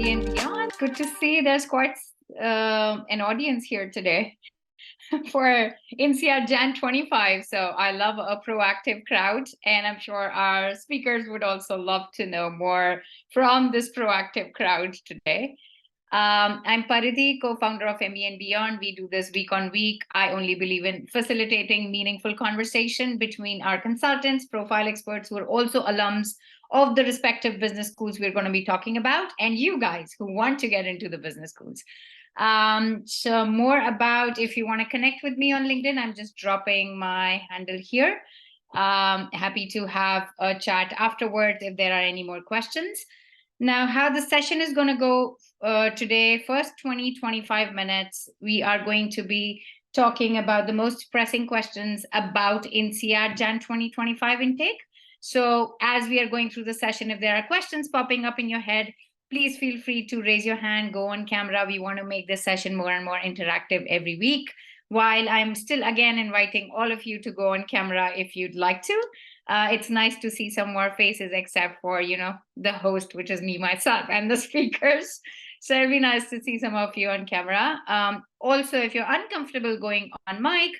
MBA and Beyond. Good to see there's quite an audience here today for INSEAD Jan 25. So I love a proactive crowd, and I'm sure our speakers would also love to know more from this proactive crowd today. I'm Paridhi, co-founder of MBA and Beyond. We do this week on week. I only believe in facilitating meaningful conversation between our consultants, profile experts who are also alums of the respective business schools we're going to be talking about, and you guys who want to get into the business schools. So more about, if you want to connect with me on LinkedIn, I'm just dropping my handle here. Happy to have a chat afterwards if there are any more questions. Now, how the session is going to go today, first 20-25 minutes, we are going to be talking about the most pressing questions about INSEAD Jan 2025 intake. So as we are going through the session, if there are questions popping up in your head, please feel free to raise your hand, go on camera. We want to make this session more and more interactive every week, while I'm still, again, inviting all of you to go on camera if you'd like to. It's nice to see some more faces, except for, the host, which is me, myself, and the speakers. So it'd be nice to see some of you on camera. Also, if you're uncomfortable going on mic,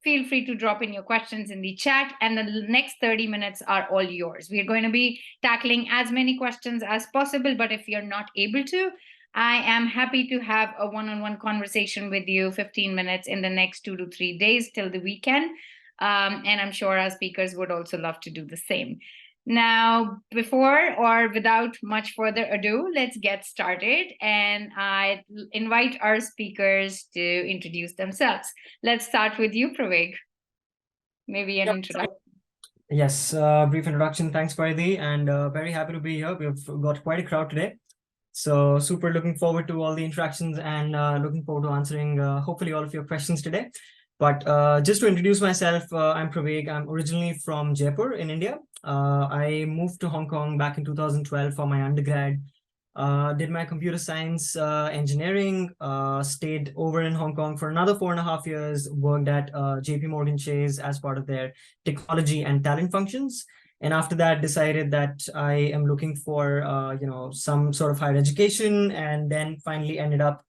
feel free to drop in your questions in the chat, and the next 30 minutes are all yours. We're going to be tackling as many questions as possible, but if you're not able to, I am happy to have a one-on-one conversation with you, 15 minutes in the next 2 to 3 days till the weekend. And I'm sure our speakers would also love to do the same. Now, before or without much further ado, let's get started. And I invite our speakers to introduce themselves. Let's start with you, Pravik. Maybe an introduction. Yes, brief introduction. Thanks, Paridhi, and very happy to be here. We've got quite a crowd today. So super looking forward to all the interactions and looking forward to answering hopefully all of your questions today. But just to introduce myself, I'm Pravik. I'm originally from Jaipur in India. I moved to Hong Kong back in 2012 for my undergrad. Did my computer science engineering, stayed over in Hong Kong for another 4.5 years, worked at JP Morgan Chase as part of their technology and talent functions. And after that, decided that I am looking for, some sort of higher education, and then finally ended up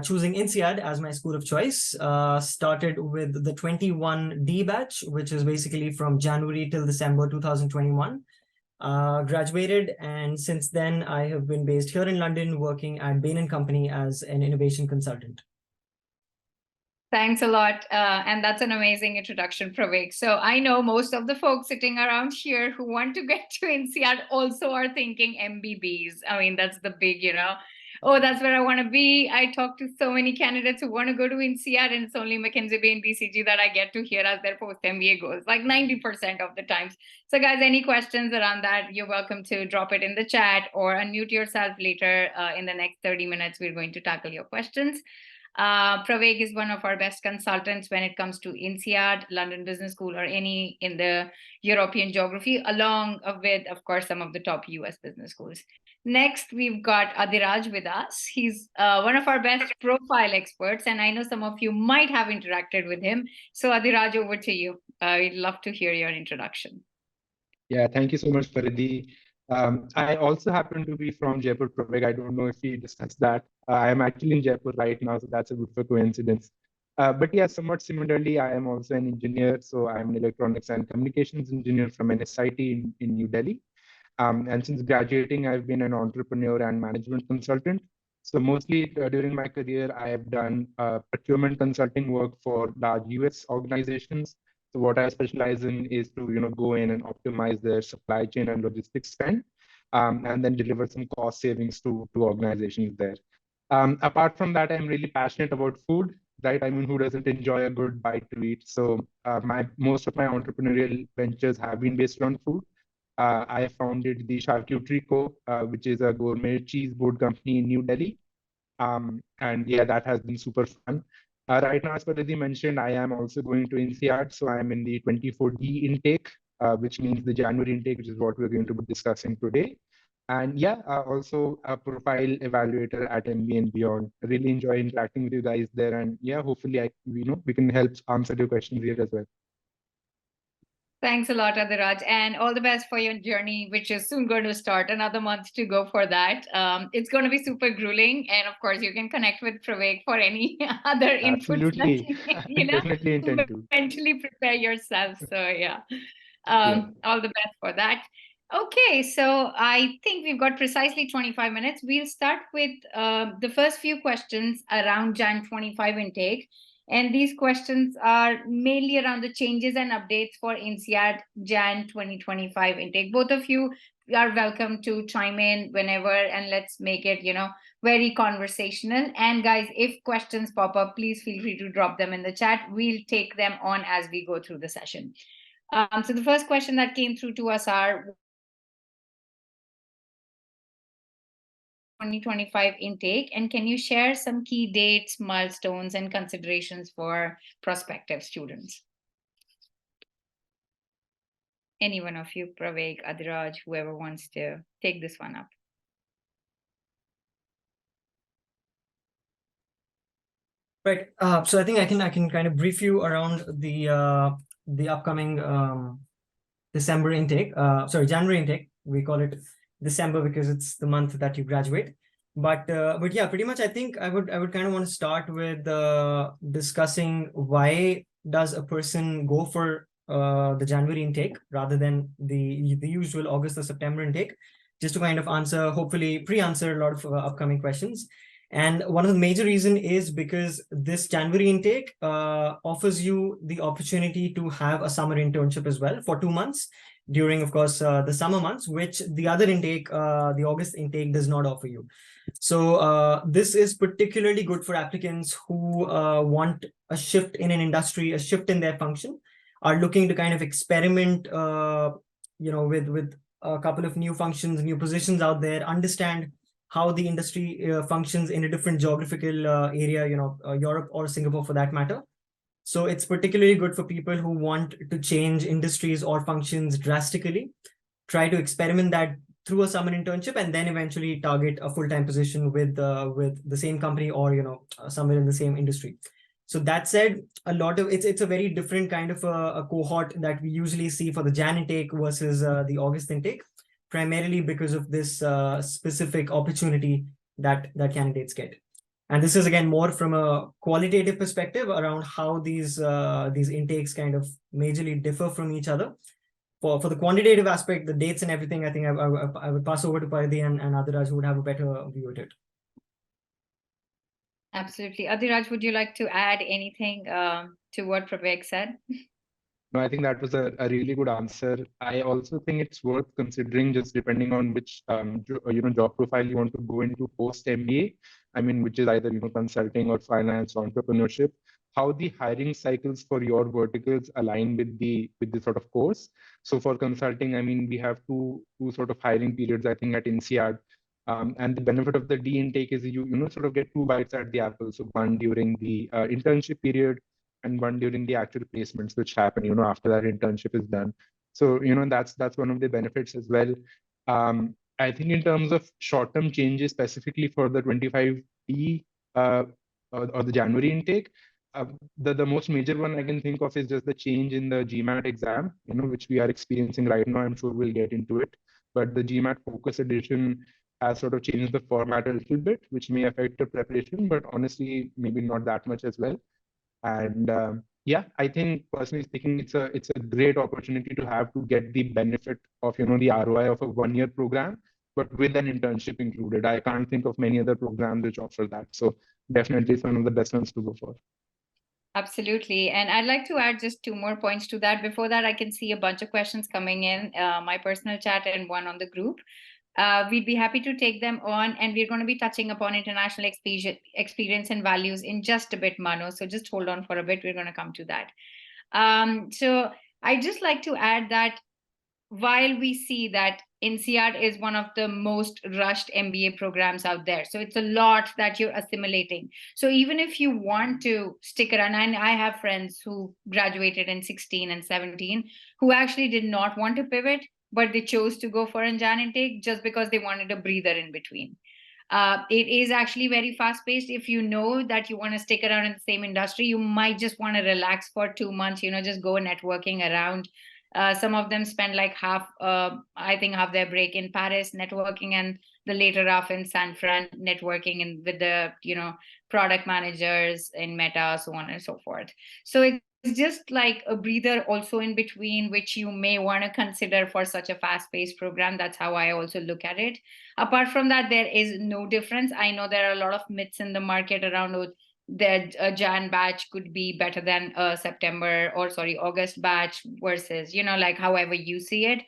choosing INSEAD as my school of choice. Started with the 21D batch, which is basically from January till December 2021. Graduated, and since then I have been based here in London working at Bain & Company as an innovation consultant. Thanks a lot. And that's an amazing introduction, Pravik. So I know most of the folks sitting around here who want to get to INSEAD also are thinking MBBs. I mean, that's the big, oh, that's where I want to be. I talk to so many candidates who want to go to INSEAD, and it's only McKinsey, Bain, BCG that I get to hear as their post-MBA goals, like 90% of the times. So guys, any questions around that, you're welcome to drop it in the chat or unmute yourself later. In the next 30 minutes, we're going to tackle your questions. Pravik is one of our best consultants when it comes to INSEAD, London Business School, or any in the European geography, along with, of course, some of the top US business schools. Next, we've got Adhiraj with us. He's one of our best profile experts, and I know some of you might have interacted with him. So Adhiraj, over to you. We'd love to hear your introduction. Yeah, thank you so much, Paridhi. I also happen to be from Jaipur, Pravik. I don't know if we discussed that. I am actually in Jaipur right now, so that's a bit of a coincidence. But yeah, somewhat similarly, I am also an engineer. So I'm an electronics and communications engineer from an SIT in New Delhi. And since graduating, I've been an entrepreneur and management consultant. So mostly during my career, I have done procurement consulting work for large US organizations. So what I specialize in is to go in and optimize their supply chain and logistics spend, and then deliver some cost savings to organizations there. Apart from that, I'm really passionate about food, right? I mean, who doesn't enjoy a good bite to eat? So most of my entrepreneurial ventures have been based on food. I founded the Charcuterie Co., which is a gourmet cheese board company in New Delhi. And yeah, that has been super fun. Right now, as Paridhi mentioned, I am also going to INSEAD. So I'm in the 24D intake, which means the January intake, which is what we're going to be discussing today. And yeah, also a profile evaluator at MBA and Beyond. I really enjoy interacting with you guys there. And yeah, hopefully we can help answer your questions here as well. Thanks a lot, Adiraj, and all the best for your journey, which is soon going to start. Another month to go for that. It's going to be super grueling, and of course, you can connect with Pravek for any other inputs that Absolutely. you I definitely intend to to. mentally prepare yourself. So yeah, Yeah. all the best for that. Okay, so I think we've got precisely 25 minutes. We'll start with the first few questions around Jan 25 intake. And these questions are mainly around the changes and updates for INSEAD Jan 2025 intake. Both of you are welcome to chime in whenever, and let's make it, very conversational. And guys, if questions pop up, please feel free to drop them in the chat. We'll take them on as we go through the session. So the first question that came through to us are 2025 intake, and can you share some key dates, milestones, and considerations for prospective students? Any one of you, Pravek, Adiraj, whoever wants to take this one up. Right. So I think I can kind of brief you around the upcoming December intake. January intake. We call it December because it's the month that you graduate. But yeah, pretty much I think I would kind of want to start with discussing why does a person go for the January intake rather than the usual August or September intake, just to kind of hopefully pre-answer a lot of upcoming questions. And one of the major reason is because this January intake offers you the opportunity to have a summer internship as well for 2 months during, of course, the summer months, which the other intake, the August intake, does not offer you. So this is particularly good for applicants who want a shift in an industry, a shift in their function, are looking to kind of experiment, with a couple of new functions, new positions out there, understand how the industry functions in a different geographical area, Europe or Singapore for that matter. So it's particularly good for people who want to change industries or functions drastically, try to experiment that through a summer internship, and then eventually target a full-time position with the same company or somewhere in the same industry. So that said, a lot of it's a very different kind of a cohort that we usually see for the Jan intake versus the August intake, primarily because of this specific opportunity that candidates get. And this is again more from a qualitative perspective around how these intakes kind of majorly differ from each other. For the quantitative aspect, the dates and everything, I think I would pass over to Paridhi and Adiraj, who would have a better view at it. Absolutely. Adiraj, would you like to add anything to what Pravek said? No, I think that was a really good answer. I also think it's worth considering, just depending on which job profile you want to go into post MBA. I mean, which is either consulting or finance or entrepreneurship. How the hiring cycles for your verticals align with the sort of course. So for consulting, I mean, we have two sort of hiring periods, I think, at INSEAD. And the benefit of the D intake is you sort of get two bites at the apple. So one during the internship period, and one during the actual placements which happen after that internship is done. So that's one of the benefits as well. I think in terms of short-term changes specifically for the 25D or the January intake, the most major one I can think of is just the change in the GMAT exam, which we are experiencing right now. I'm sure we'll get into it, but the GMAT Focus Edition has sort of changed the format a little bit, which may affect the preparation, but honestly, maybe not that much as well. And yeah, I think personally speaking, it's a great opportunity to have to get the benefit of the ROI of a 1-year program, but with an internship included. I can't think of many other programs which offer that. So definitely it's one of the best ones to go for. Absolutely. And I'd like to add just 2 more points to that. Before that, I can see a bunch of questions coming in, my personal chat and one on the group. We'd be happy to take them on, and we're going to be touching upon international experience and values in just a bit, Mano. So just hold on for a bit. We're going to come to that. So I'd just like to add that while we see that INSEAD is one of the most rushed MBA programs out there, so it's a lot that you're assimilating. So even if you want to stick around, and I have friends who graduated in 16 and 17 who actually did not want to pivot, but they chose to go for a Jan intake just because they wanted a breather in between. It is actually very fast paced. If you know that you want to stick around in the same industry, you might just want to relax for 2 months, just go networking around Some of them spend like I think half their break in Paris networking, and the later half in San Fran networking and with the, product managers in Meta, so on and so forth. So it's just like a breather also in between, which you may want to consider for such a fast-paced program. That's how I also look at it. Apart from that, there is no difference. I know there are a lot of myths in the market around that a Jan batch could be better than a August batch versus, like however you see it.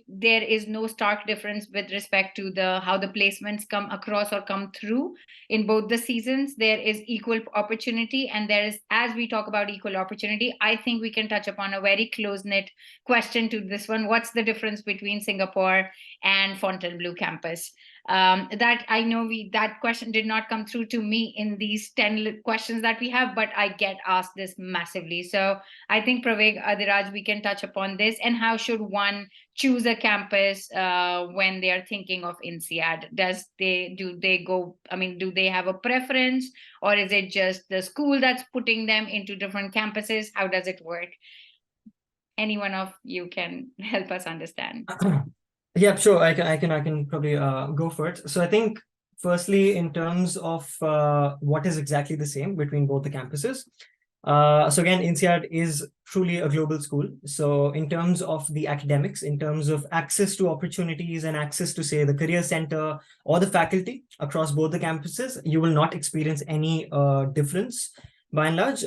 There is no stark difference with respect to how the placements come across or come through in both the seasons. There is equal opportunity, and there is, as we talk about equal opportunity, I think we can touch upon a very close-knit question to this one. What's the difference between Singapore and Fontainebleau campus? That I know that question did not come through to me in these 10 questions that we have, but I get asked this massively. So I think Praveg, Adiraj, we can touch upon this, and how should one choose a campus when they are thinking of INSEAD? Do they have a preference, or is it just the school that's putting them into different campuses? How does it work? Any one of you can help us understand. Yeah, sure. I can probably go for it. So I think firstly, in terms of what is exactly the same between both the campuses. So again, INSEAD is truly a global school. So in terms of the academics, in terms of access to opportunities and access to, say, the career center or the faculty across both the campuses, you will not experience any difference by and large,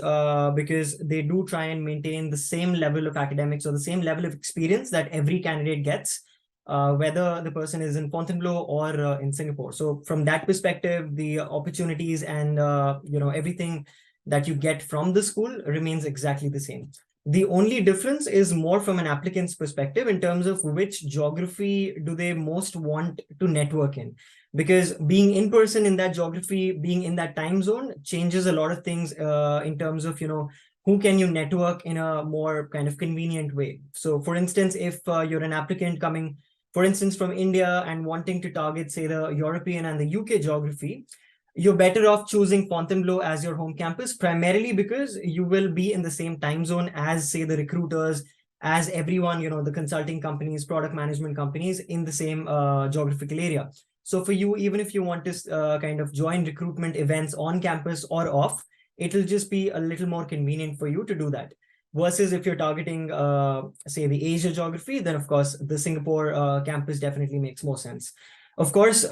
because they do try and maintain the same level of academics or the same level of experience that every candidate gets, whether the person is in Fontainebleau or in Singapore. So from that perspective, the opportunities and everything that you get from the school remains exactly the same. The only difference is more from an applicant's perspective in terms of which geography do they most want to network in. Because being in person in that geography, being in that time zone changes a lot of things in terms of, who can you network in a more kind of convenient way. So for instance, if you're an applicant coming, for instance, from India and wanting to target, say, the European and the UK geography, you're better off choosing Fontainebleau as your home campus, primarily because you will be in the same time zone as, say, the recruiters, as everyone, the consulting companies, product management companies in the same geographical area. So for you, even if you want to kind of join recruitment events on campus or off, it'll just be a little more convenient for you to do that. Versus if you're targeting, say, the Asia geography, then of course the Singapore campus definitely makes more sense. Of course,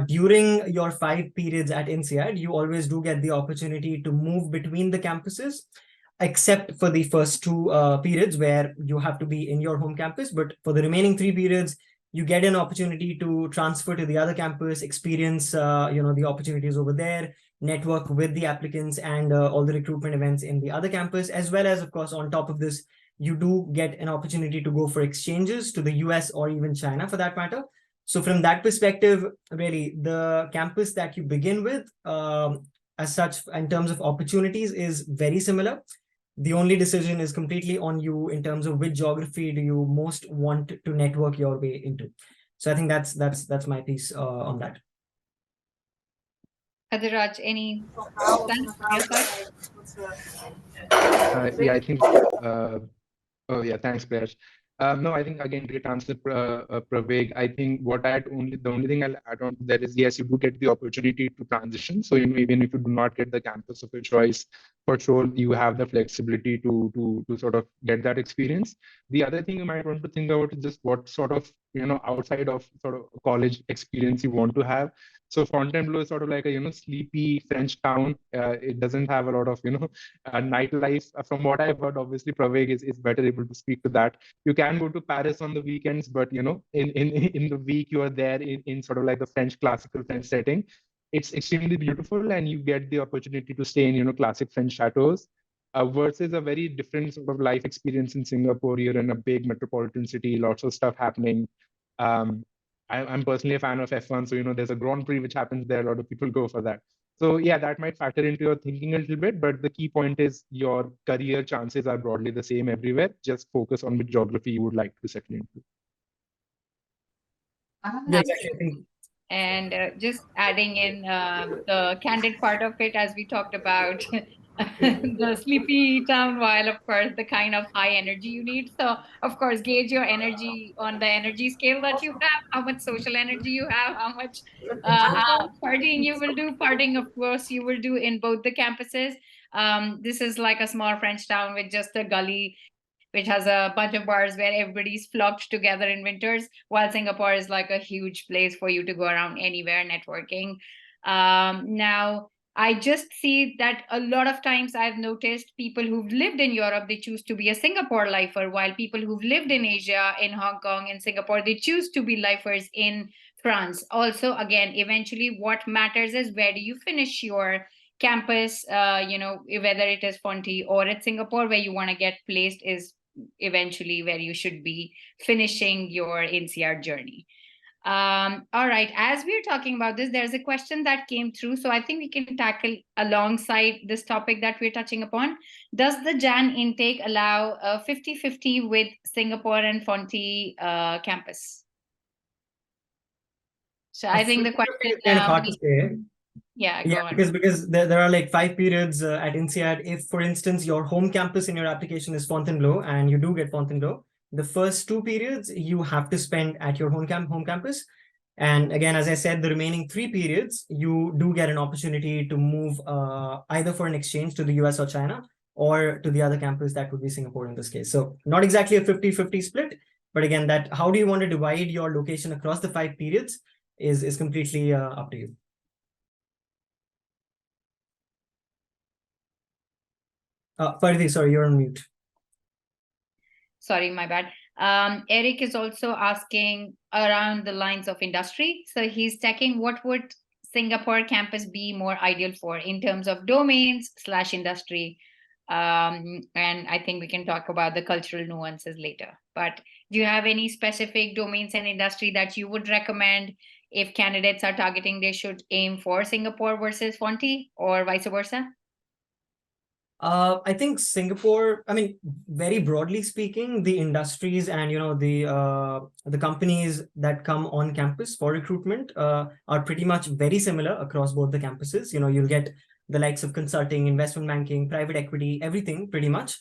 during your 5 periods at INSEAD, you always do get the opportunity to move between the campuses, except for the first 2 periods where you have to be in your home campus. But for the remaining 3 periods, you get an opportunity to transfer to the other campus, experience, the opportunities over there, network with the applicants and all the recruitment events in the other campus, as well as, of course, on top of this, you do get an opportunity to go for exchanges to the US or even China for that matter. So from that perspective, really, the campus that you begin with, as such, in terms of opportunities, is very similar. The only decision is completely on you in terms of which geography do you most want to network your way into. So I think that's my piece on that. Adiraj, any sense? Yeah, I think. Oh yeah, thanks, Prash. No, I think again, great answer, Praveg. I think the only thing I'll add on to that is, yes, you do get the opportunity to transition. So even if you do not get the campus of your choice, for sure you have the flexibility to sort of get that experience. The other thing you might want to think about is just what sort of outside of sort of college experience you want to have. So Fontainebleau is sort of like a sleepy French town. It doesn't have a lot of nightlife. From what I've heard, obviously Praveg is better able to speak to that. You can go to Paris on the weekends, but in the week you are there in sort of like the classical French setting. It's extremely beautiful, and you get the opportunity to stay in classic French chateaus. Versus a very different sort of life experience in Singapore. You're in a big metropolitan city, lots of stuff happening. I'm personally a fan of F1, so there's a Grand Prix which happens there. A lot of people go for that. So yeah, that might factor into your thinking a little bit, but the key point is your career chances are broadly the same everywhere. Just focus on which geography you would like to settle into. Yeah, exactly. And just adding in the candid part of it, as we talked about, the sleepy town, while of course the kind of high energy you need. So of course, gauge your energy on the energy scale that you have, how much social energy you have, how much partying you will do. Partying, of course, you will do in both the campuses. This is like a small French town with just a gully which has a bunch of bars where everybody's flocked together in winters, while Singapore is like a huge place for you to go around anywhere networking. Now, I just see that a lot of times I've noticed people who've lived in Europe, they choose to be a Singapore lifer, while people who've lived in Asia, in Hong Kong, in Singapore, they choose to be lifers in France. Also, again, eventually what matters is where do you finish your campus, whether it is Fonty or at Singapore, where you want to get placed is eventually where you should be finishing your INSEAD journey. All right, as we're talking about this, there's a question that came through, so I think we can tackle alongside this topic that we're touching upon. Does the Jan intake allow a 50-50 with Singapore and Fonty campus? So I think the question is kind of hard to say. Yeah, go on. Because there are like 5 periods at INSEAD. If, for instance, your home campus in your application is Fontainebleau and you do get Fontainebleau, the first 2 periods you have to spend at your home campus. And again, as I said, the remaining 3 periods, you do get an opportunity to move either for an exchange to the US or China, or to the other campus, that would be Singapore in this case. So not exactly a 50-50 split, but again, that how do you want to divide your location across the 5 periods is completely up to you. Faridi, sorry, you're on mute. Sorry, my bad. Eric is also asking around the lines of industry. So he's checking what would Singapore campus be more ideal for in terms of domains / industry. And I think we can talk about the cultural nuances later. But do you have any specific domains and industry that you would recommend if candidates are targeting they should aim for Singapore versus Fonty, or vice versa? I think Singapore, I mean, very broadly speaking, the industries and the companies that come on campus for recruitment are pretty much very similar across both the campuses. You'll get the likes of consulting, investment banking, private equity, everything pretty much.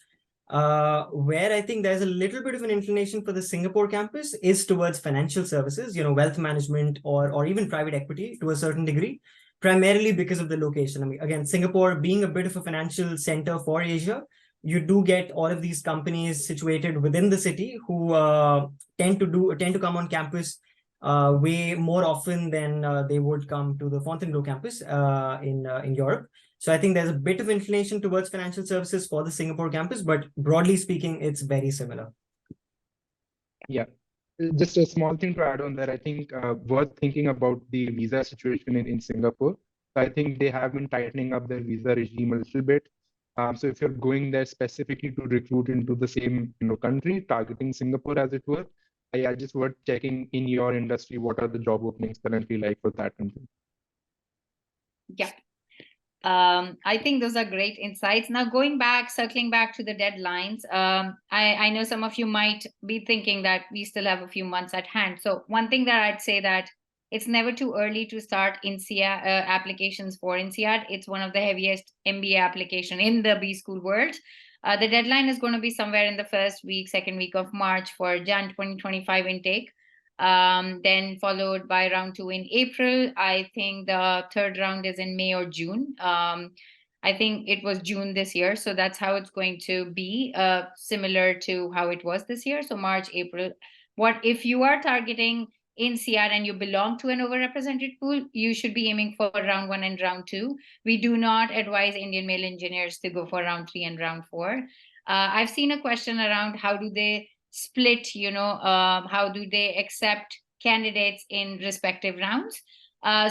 Where I think there's a little bit of an inclination for the Singapore campus is towards financial services, wealth management or even private equity to a certain degree. Primarily because of the location. I mean, again, Singapore being a bit of a financial center for Asia, you do get all of these companies situated within the city who tend to come on campus way more often than they would come to the Fontainebleau campus in Europe. So I think there's a bit of inclination towards financial services for the Singapore campus, but broadly speaking, it's very similar. Yeah. Just a small thing to add on there, I think worth thinking about the visa situation in Singapore. So I think they have been tightening up their visa regime a little bit. So if you're going there specifically to recruit into the same country, targeting Singapore as it were, I just worth checking in your industry, what are the job openings currently like for that country? Yeah. I think those are great insights. Now, circling back to the deadlines, I know some of you might be thinking that we still have a few months at hand. So one thing that I'd say that it's never too early to start INSEAD applications for INSEAD. It's one of the heaviest MBA application in the B school world. The deadline is going to be somewhere in the second week of March for Jan 2025 intake. Then followed by round 2 in April. I think the third round is in May or June. I think it was June this year. So that's how it's going to be, similar to how it was this year. So March, April. What if you are targeting INSEAD and you belong to an overrepresented pool, you should be aiming for round 1 and round 2. We do not advise Indian male engineers to go for round 3 and round 4. I've seen a question around how do they split, how do they accept candidates in respective rounds.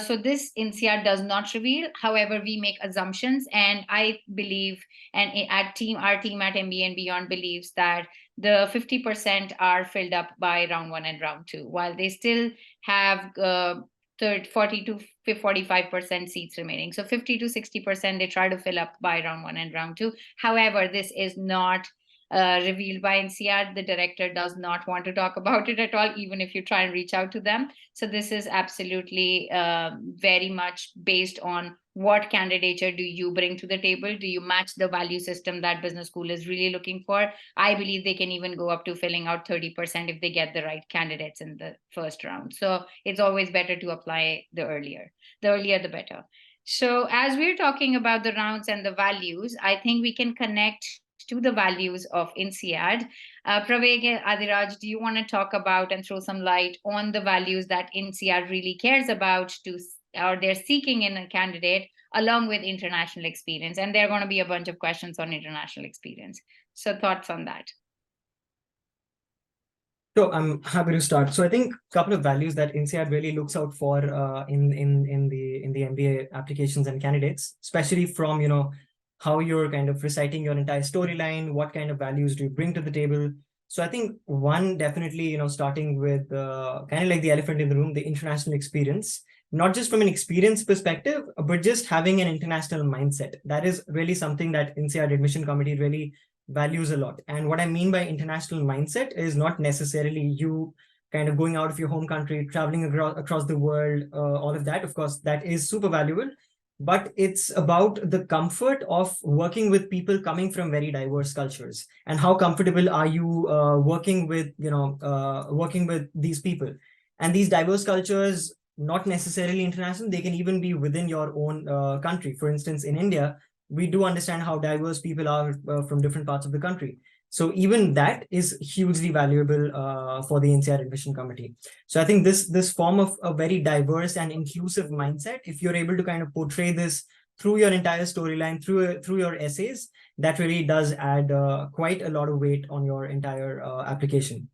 So this INSEAD does not reveal. However, we make assumptions, and I believe, and our team at MBA and Beyond believes that the 50% are filled up by round 1 and round 2, while they still have 40 to 45% seats remaining. So 50 to 60% they try to fill up by round 1 and round 2. However, this is not revealed by INSEAD. The director does not want to talk about it at all, even if you try and reach out to them. So this is absolutely very much based on what candidature do you bring to the table? Do you match the value system that business school is really looking for? I believe they can even go up to filling out 30% if they get the right candidates in the first round. So it's always better to apply the earlier the better. So as we're talking about the rounds and the values, I think we can connect to the values of INSEAD. Praveg and Adiraj, do you want to talk about and throw some light on the values that INSEAD really cares about or they're seeking in a candidate, along with international experience? And there are going to be a bunch of questions on international experience. So thoughts on that? So I'm happy to start. So I think a couple of values that INSEAD really looks out for in the MBA applications and candidates, especially from how you're kind of reciting your entire storyline, what kind of values do you bring to the table. So I think one, definitely starting with kind of like the elephant in the room, the international experience, not just from an experience perspective, but just having an international mindset. That is really something that INSEAD admission committee really values a lot. And what I mean by international mindset is not necessarily you kind of going out of your home country, traveling across the world, all of that. Of course, that is super valuable, but it's about the comfort of working with people coming from very diverse cultures, and how comfortable are you working with these people. And these diverse cultures, not necessarily international, they can even be within your own country. For instance, in India, we do understand how diverse people are from different parts of the country. So even that is hugely valuable for the INSEAD admission committee. So I think this form of a very diverse and inclusive mindset, if you're able to kind of portray this through your entire storyline, through your essays, that really does add quite a lot of weight on your entire application.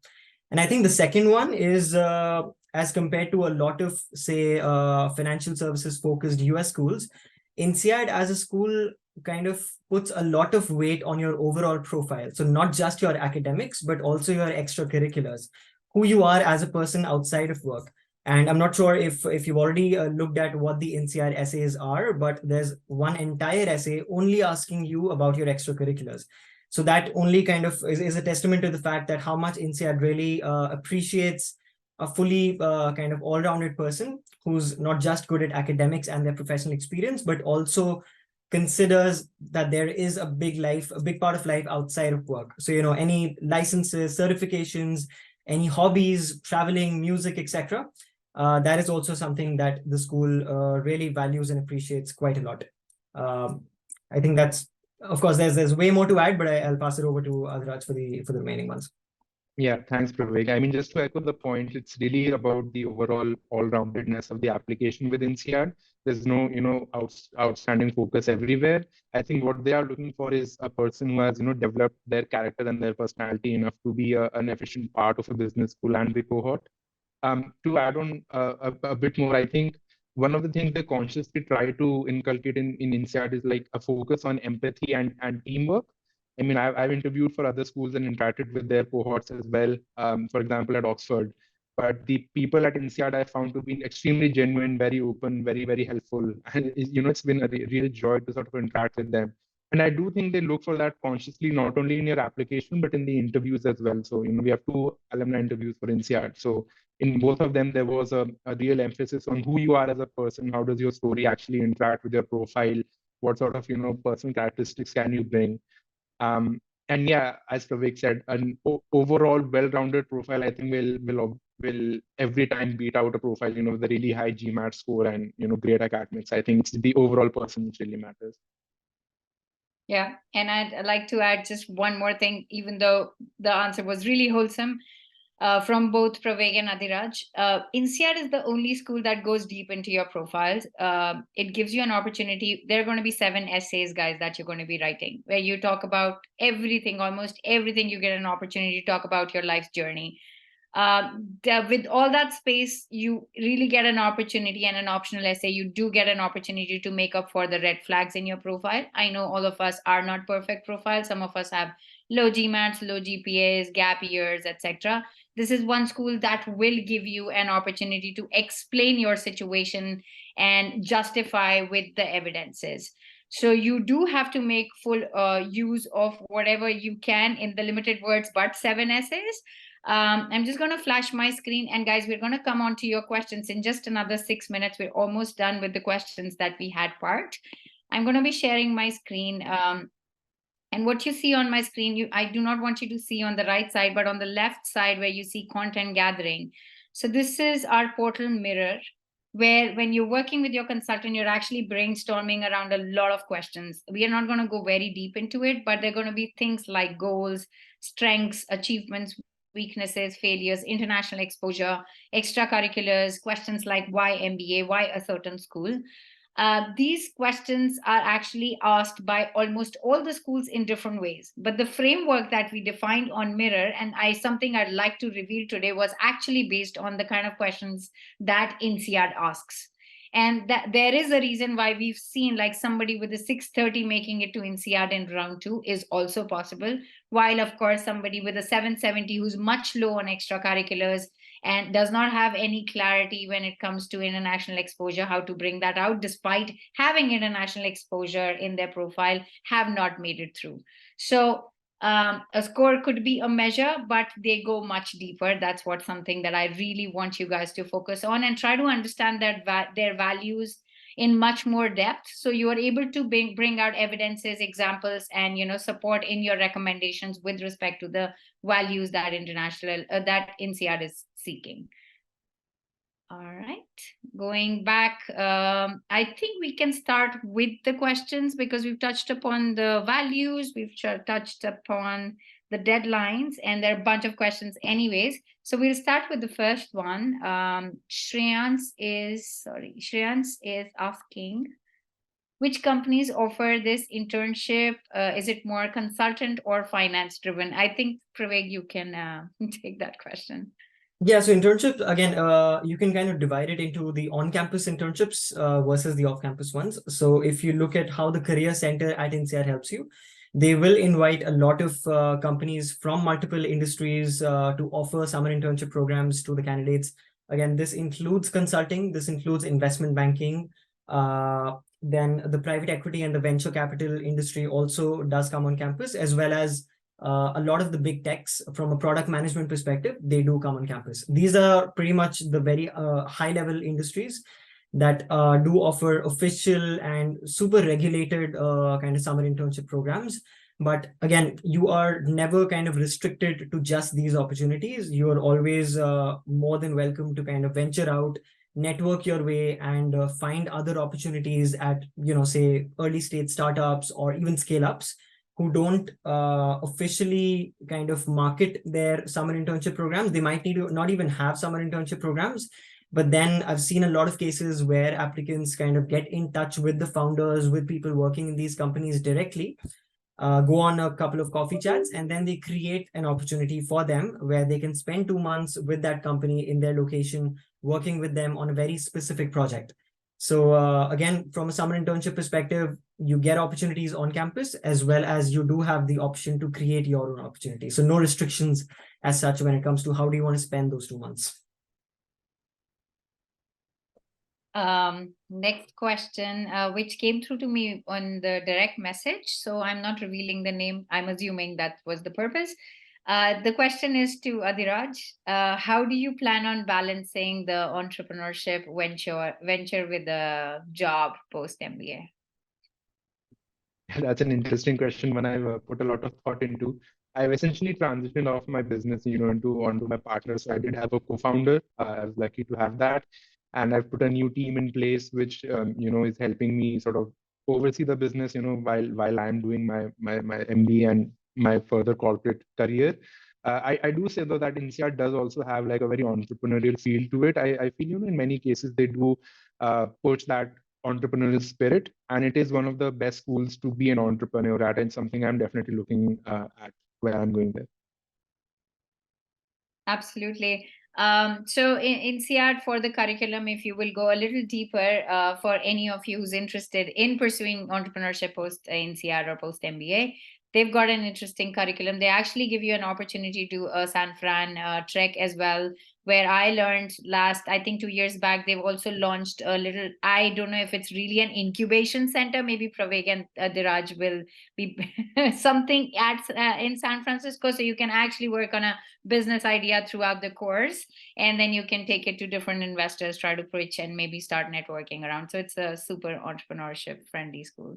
And I think the second one is, as compared to a lot of, say, financial services focused US schools, INSEAD as a school kind of puts a lot of weight on your overall profile. So not just your academics, but also your extracurriculars, who you are as a person outside of work. And I'm not sure if you've already looked at what the INSEAD essays are, but there's one entire essay only asking you about your extracurriculars. So that only kind of is a testament to the fact that how much INSEAD really appreciates a fully kind of all-rounded person who's not just good at academics and their professional experience, but also considers that there is a big part of life outside of work. So, any licenses, certifications, any hobbies, traveling, music, etc. That is also something that the school really values and appreciates quite a lot. I think that's, of course, there's way more to add, but I'll pass it over to Adraj for the remaining ones. Yeah, thanks, Praveg. I mean, just to echo the point, it's really about the overall all-roundedness of the application with INSEAD. There's no, outstanding focus everywhere. I think what they are looking for is a person who has, developed their character and their personality enough to be an efficient part of a business school and the cohort. To add on a bit more, I think one of the things they consciously try to inculcate in INSEAD is like a focus on empathy and teamwork. I mean, I've interviewed for other schools and interacted with their cohorts as well, for example, at Oxford. But the people at INSEAD I found to be extremely genuine, very open, very, very helpful. And, it's been a real joy to sort of interact with them. And I do think they look for that consciously, not only in your application, but in the interviews as well. So, we have 2 alumni interviews for INSEAD. So in both of them, there was a real emphasis on who you are as a person. How does your story actually interact with your profile? What sort of, personal characteristics can you bring? And yeah, as Pravik said, an overall well-rounded profile, I think will every time beat out a profile, with a really high GMAT score and, great academics. I think it's the overall person which really matters. Yeah, and I'd like to add just one more thing, even though the answer was really wholesome. From both Praveg and Adiraj. INSEAD is the only school that goes deep into your profiles. It gives you an opportunity. There are going to be 7 essays, guys, that you're going to be writing, where you talk about everything, almost everything. You get an opportunity to talk about your life's journey. With all that space, you really get an opportunity, and an optional essay, you do get an opportunity to make up for the red flags in your profile. I know all of us are not perfect profiles. Some of us have low GMATs, low GPAs, gap years, etc. This is one school that will give you an opportunity to explain your situation and justify with the evidences. So you do have to make full use of whatever you can in the limited words, but 7 essays. I'm just going to flash my screen, and guys, we're going to come on to your questions in just another 6 minutes. We're almost done with the questions that we had part. I'm going to be sharing my screen. And what you see on my screen, I do not want you to see on the right side, but on the left side where you see content gathering. So this is our portal Mirror, where when you're working with your consultant, you're actually brainstorming around a lot of questions. We are not going to go very deep into it, but they're going to be things like goals, strengths, achievements, weaknesses, failures, international exposure, extracurriculars, questions like why MBA, why a certain school. These questions are actually asked by almost all the schools in different ways. But the framework that we defined on Mirror, and something I'd like to reveal today, was actually based on the kind of questions that INSEAD asks. And that there is a reason why we've seen like somebody with a 630 making it to INSEAD in round 2 is also possible. While of course somebody with a 770 who's much low on extracurriculars and does not have any clarity when it comes to international exposure, how to bring that out despite having international exposure in their profile, have not made it through. So a score could be a measure, but they go much deeper. That's what something that I really want you guys to focus on and try to understand their values in much more depth, so you are able to bring out evidences, examples, and support in your recommendations with respect to the values that that INSEAD is seeking. All right, going back, I think we can start with the questions because we've touched upon the values, we've touched upon the deadlines, and there are a bunch of questions anyways. So we'll start with the first one. Shreyans is asking, which companies offer this internship? Is it more consultant or finance driven? I think, Praveg, you can take that question. Yeah, so internships, again, you can kind of divide it into the on-campus internships versus the off-campus ones. So if you look at how the Career Center at INSEAD helps you, they will invite a lot of companies from multiple industries to offer summer internship programs to the candidates. Again, this includes consulting, this includes investment banking. Then the private equity and the venture capital industry also does come on campus, as well as a lot of the big techs from a product management perspective, they do come on campus. These are pretty much the very high level industries that do offer official and super regulated kind of summer internship programs. But again, you are never kind of restricted to just these opportunities. You are always more than welcome to kind of venture out, network your way, and find other opportunities at, say early stage startups or even scale ups who don't officially kind of market their summer internship programs. They might need to not even have summer internship programs. But then I've seen a lot of cases where applicants kind of get in touch with the founders, with people working in these companies directly, go on a couple of coffee chats, and then they create an opportunity for them where they can spend 2 months with that company in their location, working with them on a very specific project. So again, from a summer internship perspective, you get opportunities on campus, as well as you do have the option to create your own opportunity. So no restrictions as such when it comes to how do you want to spend those 2 months. Next question, which came through to me on the direct message. So I'm not revealing the name. I'm assuming that was the purpose. The question is to Adhiraj. How do you plan on balancing the entrepreneurship venture with a job post MBA? That's an interesting question, one I've put a lot of thought into. I've essentially transitioned off my business, onto my partner. So I did have a co-founder. I was lucky to have that, and I've put a new team in place, which is helping me sort of oversee the business, while I'm doing my MBA and my further corporate career. I do say though that INSEAD does also have like a very entrepreneurial feel to it. I feel in many cases they do push that entrepreneurial spirit, and it is one of the best schools to be an entrepreneur at, and something I'm definitely looking at where I'm going there. Absolutely. So in INSEAD, for the curriculum, if you will go a little deeper, for any of you who's interested in pursuing entrepreneurship post INSEAD or post MBA, they've got an interesting curriculum. They actually give you an opportunity to San Fran trek as well, where I learned last, I think 2 years back, they've also launched a little, I don't know if it's really an incubation center, maybe Praveg and Diraj will be something in San Francisco. So you can actually work on a business idea throughout the course, and then you can take it to different investors, try to pitch, and maybe start networking around. So it's a super entrepreneurship friendly school.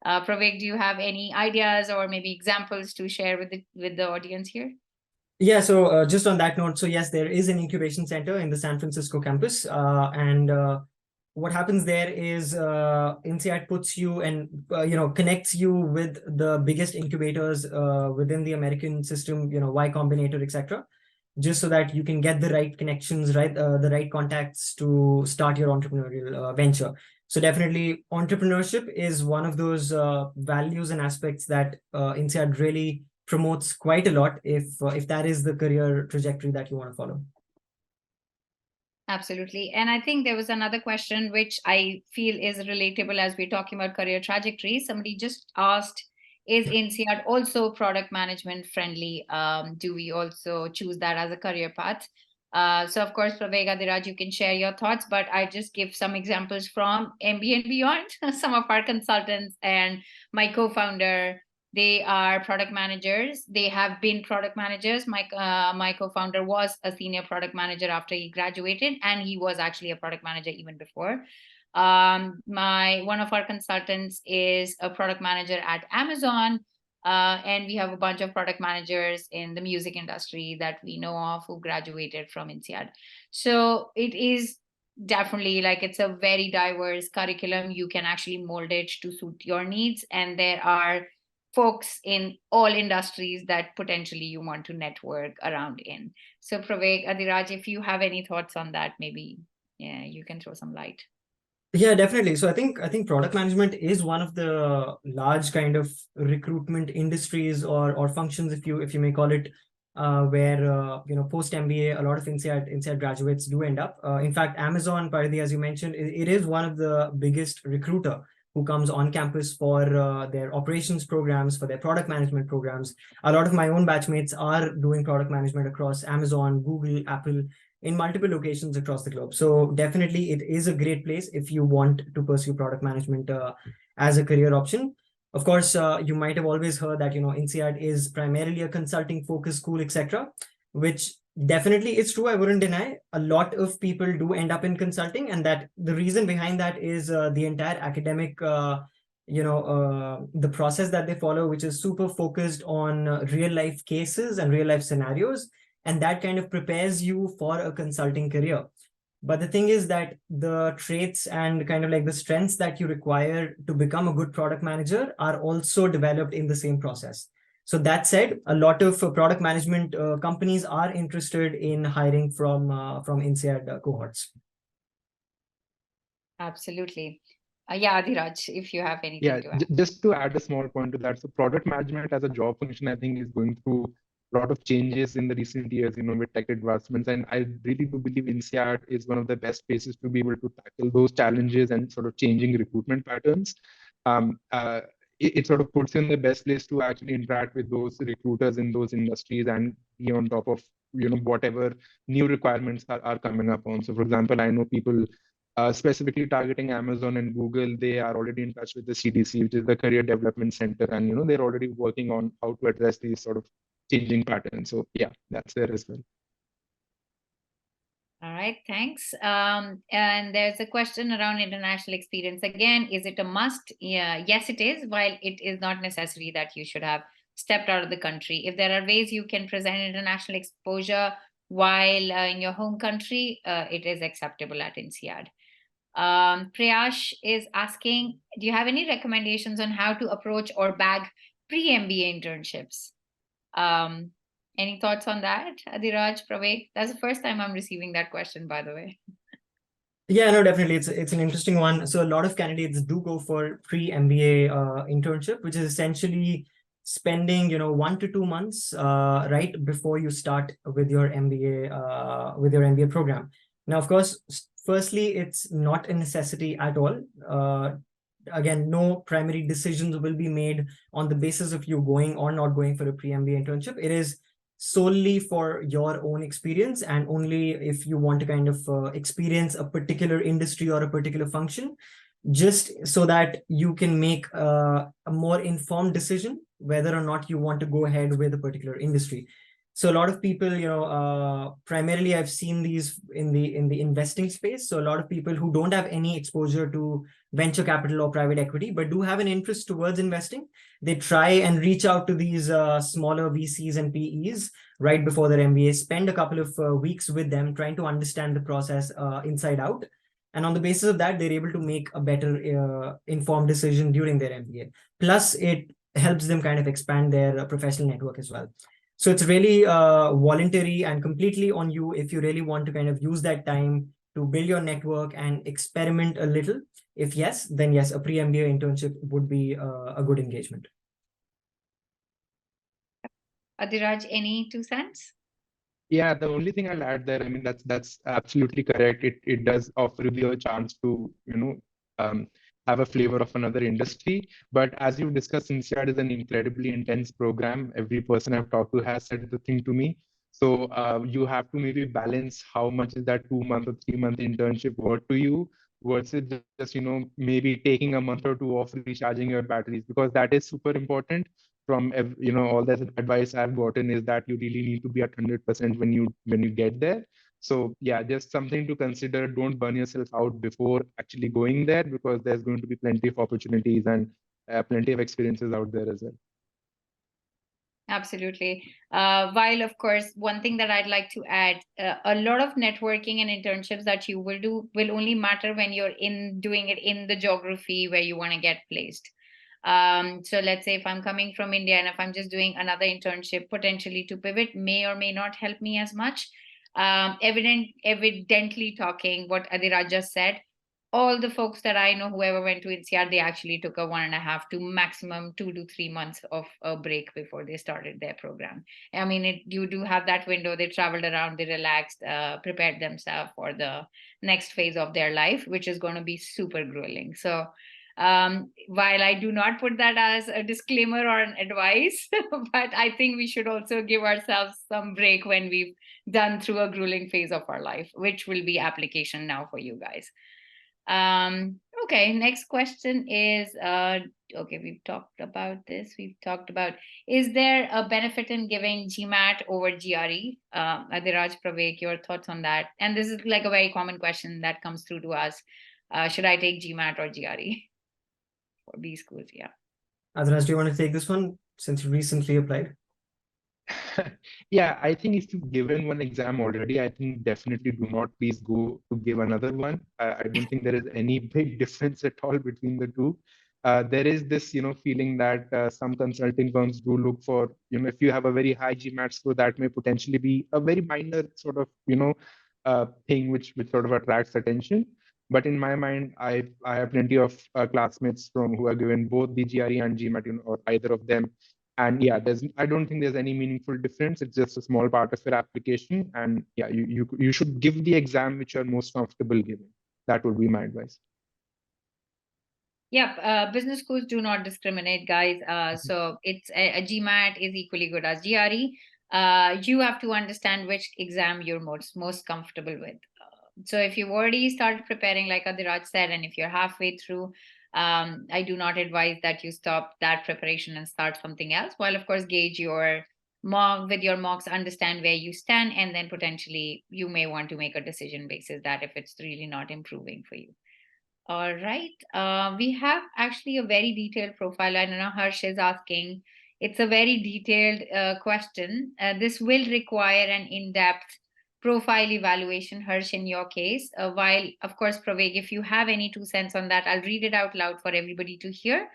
Praveg, do you have any ideas or maybe examples to share with the audience here? Yeah, so just on that note, so yes, there is an incubation center in the San Francisco campus, and what happens there is INSEAD puts you and connects you with the biggest incubators within the American system, Y Combinator, etc., just so that you can get the right connections, right, the right contacts to start your entrepreneurial venture. So definitely, entrepreneurship is one of those values and aspects that INSEAD really promotes quite a lot if that is the career trajectory that you want to follow. Absolutely. And I think there was another question which I feel is relatable as we're talking about career trajectories. Somebody just asked, is INSEAD also product management friendly? Do we also choose that as a career path? So of course, Pravega, Diraj, you can share your thoughts, but I just give some examples from MBA and Beyond, some of our consultants and my co-founder. They are product managers. They have been product managers. My co-founder was a senior product manager after he graduated, and he was actually a product manager even before. One of our consultants is a product manager at Amazon, and we have a bunch of product managers in the music industry that we know of who graduated from INSEAD. So it is definitely like it's a very diverse curriculum. You can actually mold it to suit your needs, and there are folks in all industries that potentially you want to network around in. So Praveg, Adiraj, if you have any thoughts on that, maybe you can throw some light. Yeah, definitely. So I think product management is one of the large kind of recruitment industries or functions, if you may call it, where post MBA, a lot of INSEAD graduates do end up. In fact, Amazon, Paridhi, as you mentioned, it is one of the biggest recruiter who comes on campus for their operations programs, for their product management programs. A lot of my own batchmates are doing product management across Amazon, Google, Apple, in multiple locations across the globe. So definitely it is a great place if you want to pursue product management as a career option. Of course, you might have always heard that, INSEAD is primarily a consulting focused school, etc., which definitely is true. I wouldn't deny. A lot of people do end up in consulting, and that the reason behind that is the entire academic, the process that they follow, which is super focused on real life cases and real life scenarios. And that kind of prepares you for a consulting career. But the thing is that the traits and kind of like the strengths that you require to become a good product manager are also developed in the same process. So that said, a lot of product management companies are interested in hiring from INSEAD cohorts. Absolutely. Yeah, Adhiraj, if you have anything to add. Just to add a small point to that. So product management as a job function, I think, is going through a lot of changes in the recent years, with tech advancements. And I really do believe INSEAD is one of the best places to be able to tackle those challenges and sort of changing recruitment patterns. It sort of puts you in the best place to actually interact with those recruiters in those industries and be on top of, whatever new requirements are coming up on. So for example, I know people specifically targeting Amazon and Google, they are already in touch with the CDC, which is the Career Development Center. And, they're already working on how to address these sort of changing patterns. So yeah, that's there as well. All right, thanks. And there's a question around international experience. Again, is it a must? Yeah, yes, it is, while it is not necessary that you should have stepped out of the country. If there are ways you can present international exposure while in your home country, it is acceptable at INSEAD. Priyash is asking, do you have any recommendations on how to approach or bag pre-MBA internships? Any thoughts on that, Adhiraj, Praveg? That's the first time I'm receiving that question, by the way. Yeah, no, definitely. It's an interesting one. So a lot of candidates do go for pre-MBA internship, which is essentially spending 1 to 2 months right before you start with your MBA program. Now, of course, firstly, it's not a necessity at all. Again, no primary decisions will be made on the basis of you going or not going for a pre-MBA internship. It is solely for your own experience, and only if you want to kind of experience a particular industry or a particular function, just so that you can make a more informed decision whether or not you want to go ahead with a particular industry. So a lot of people, primarily I've seen these in the investing space. So a lot of people who don't have any exposure to venture capital or private equity, but do have an interest towards investing, they try and reach out to these smaller VCs and PEs right before their MBA, spend a couple of weeks with them, trying to understand the process inside out. And on the basis of that, they're able to make a better informed decision during their MBA. Plus, it helps them kind of expand their professional network as well. So it's really voluntary and completely on you if you really want to kind of use that time to build your network and experiment a little. If yes, then yes, a pre-MBA internship would be a good engagement. Adhiraj, any 2 cents? Yeah, the only thing I'll add there, I mean, that's absolutely correct. It does offer you a chance to, have a flavor of another industry. But as you discussed, INSEAD is an incredibly intense program. Every person I've talked to has said the thing to me. So you have to maybe balance how much is that 2 month or 3 month internship worth to you versus just, maybe taking a month or two off recharging your batteries, because that is super important. From all the advice I've gotten is that you really need to be at 100% when you get there. So yeah, just something to consider. Don't burn yourself out before actually going there, because there's going to be plenty of opportunities and plenty of experiences out there as well. Absolutely. While, of course, one thing that I'd like to add, a lot of networking and internships that you will do will only matter when you're doing it in the geography where you want to get placed. So let's say if I'm coming from India and if I'm just doing another internship, potentially to pivot may or may not help me as much. Evidently talking what Adhiraj just said, all the folks that I know, whoever went to INSEAD, they actually took a 1.5 to maximum 2 to 3 months of a break before they started their program. I mean, you do have that window. They traveled around, they relaxed, prepared themselves for the next phase of their life, which is going to be super grueling. So while I do not put that as a disclaimer or an advice, but I think we should also give ourselves some break when we've done through a grueling phase of our life, which will be application now for you guys. Okay, next question is, okay, we've talked about this. We've talked about, is there a benefit in giving GMAT over GRE? Adhiraj, Pravek, your thoughts on that? And this is like a very common question that comes through to us. Should I take GMAT or GRE for B schools? Yeah. Adhiraj, do you want to take this one since you recently applied? Yeah, I think if you've given one exam already, I think definitely do not please go to give another one. I don't think there is any big difference at all between the two. There is this, feeling that some consulting firms do look for, if you have a very high GMAT score, that may potentially be a very minor sort of, thing which sort of attracts attention. But in my mind, I have plenty of classmates from who are given both the GRE and GMAT, or either of them. And yeah, I don't think there's any meaningful difference. It's just a small part of your application. And yeah, you should give the exam which you're most comfortable giving. That would be my advice. Yep, business schools do not discriminate, guys. So it's a GMAT is equally good as GRE. You have to understand which exam you're most comfortable with. So if you've already started preparing, like Adhiraj said, and if you're halfway through, I do not advise that you stop that preparation and start something else. While of course gauge your mocks, understand where you stand, and then potentially you may want to make a decision basis that if it's really not improving for you. All right. We have actually a very detailed profile. I don't know, Harsh is asking. It's a very detailed question. This will require an in-depth profile evaluation, Harsh, in your case. While, of course, Pravek, if you have any 2 cents on that, I'll read it out loud for everybody to hear.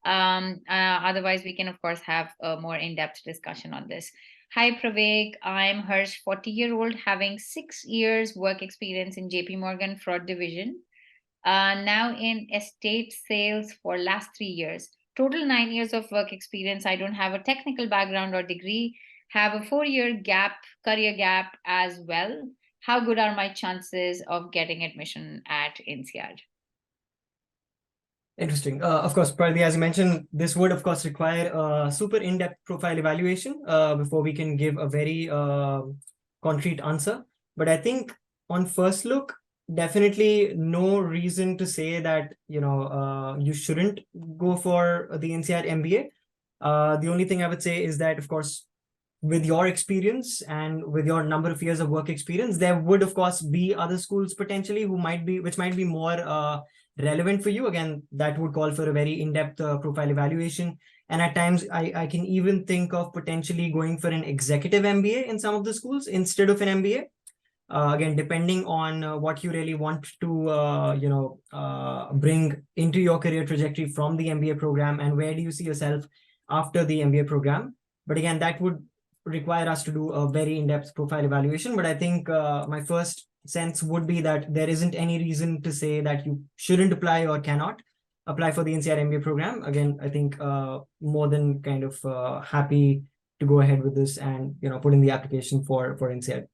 Otherwise, we can, of course, have a more in-depth discussion on this. Hi, Pravek. I'm Harsh, 40-year-old, having 6 years work experience in JP Morgan Fraud Division. Now in estate sales for last 3 years. Total 9 years of work experience. I don't have a technical background or degree. Have a 4-year career gap as well. How good are my chances of getting admission at INSEAD? Interesting. Of course, Pralay, as you mentioned, this would, of course, require a super in-depth profile evaluation before we can give a very concrete answer. But I think on first look, definitely no reason to say that, you shouldn't go for the INSEAD MBA. The only thing I would say is that, of course, with your experience and with your number of years of work experience, there would, of course, be other schools potentially which might be more relevant for you. Again, that would call for a very in-depth profile evaluation. And at times, I can even think of potentially going for an executive MBA in some of the schools instead of an MBA. Again, depending on what you really want to, bring into your career trajectory from the MBA program, and where do you see yourself after the MBA program. But again, that would require us to do a very in-depth profile evaluation. But I think my first sense would be that there isn't any reason to say that you shouldn't apply or cannot apply for the INSEAD MBA program. Again, I think more than kind of happy to go ahead with this and put in the application for INSEAD.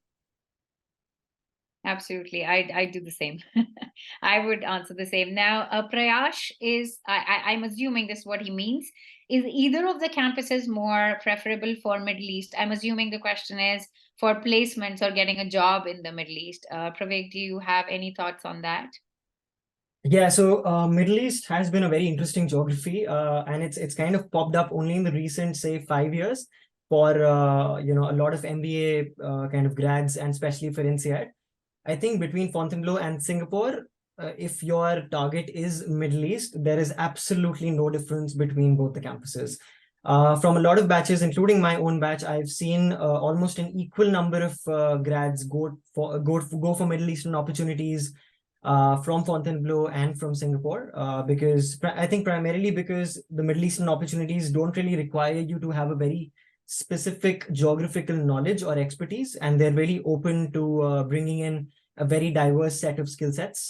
Absolutely. I do the same. I would answer the same. Now, Prayash is, I'm assuming this is what he means. Is either of the campuses more preferable for Middle East? I'm assuming the question is for placements or getting a job in the Middle East. Pravik, do you have any thoughts on that? Yeah, so Middle East has been a very interesting geography, and it's kind of popped up only in the recent, say, 5 years for a lot of MBA kind of grads, and especially for INSEAD. I think between Fontainebleau and Singapore, if your target is Middle East, there is absolutely no difference between both the campuses. From a lot of batches, including my own batch, I've seen almost an equal number of grads go for Middle Eastern opportunities from Fontainebleau and from Singapore, because I think primarily because the Middle Eastern opportunities don't really require you to have a very specific geographical knowledge or expertise, and they're really open to bringing in a very diverse set of skill sets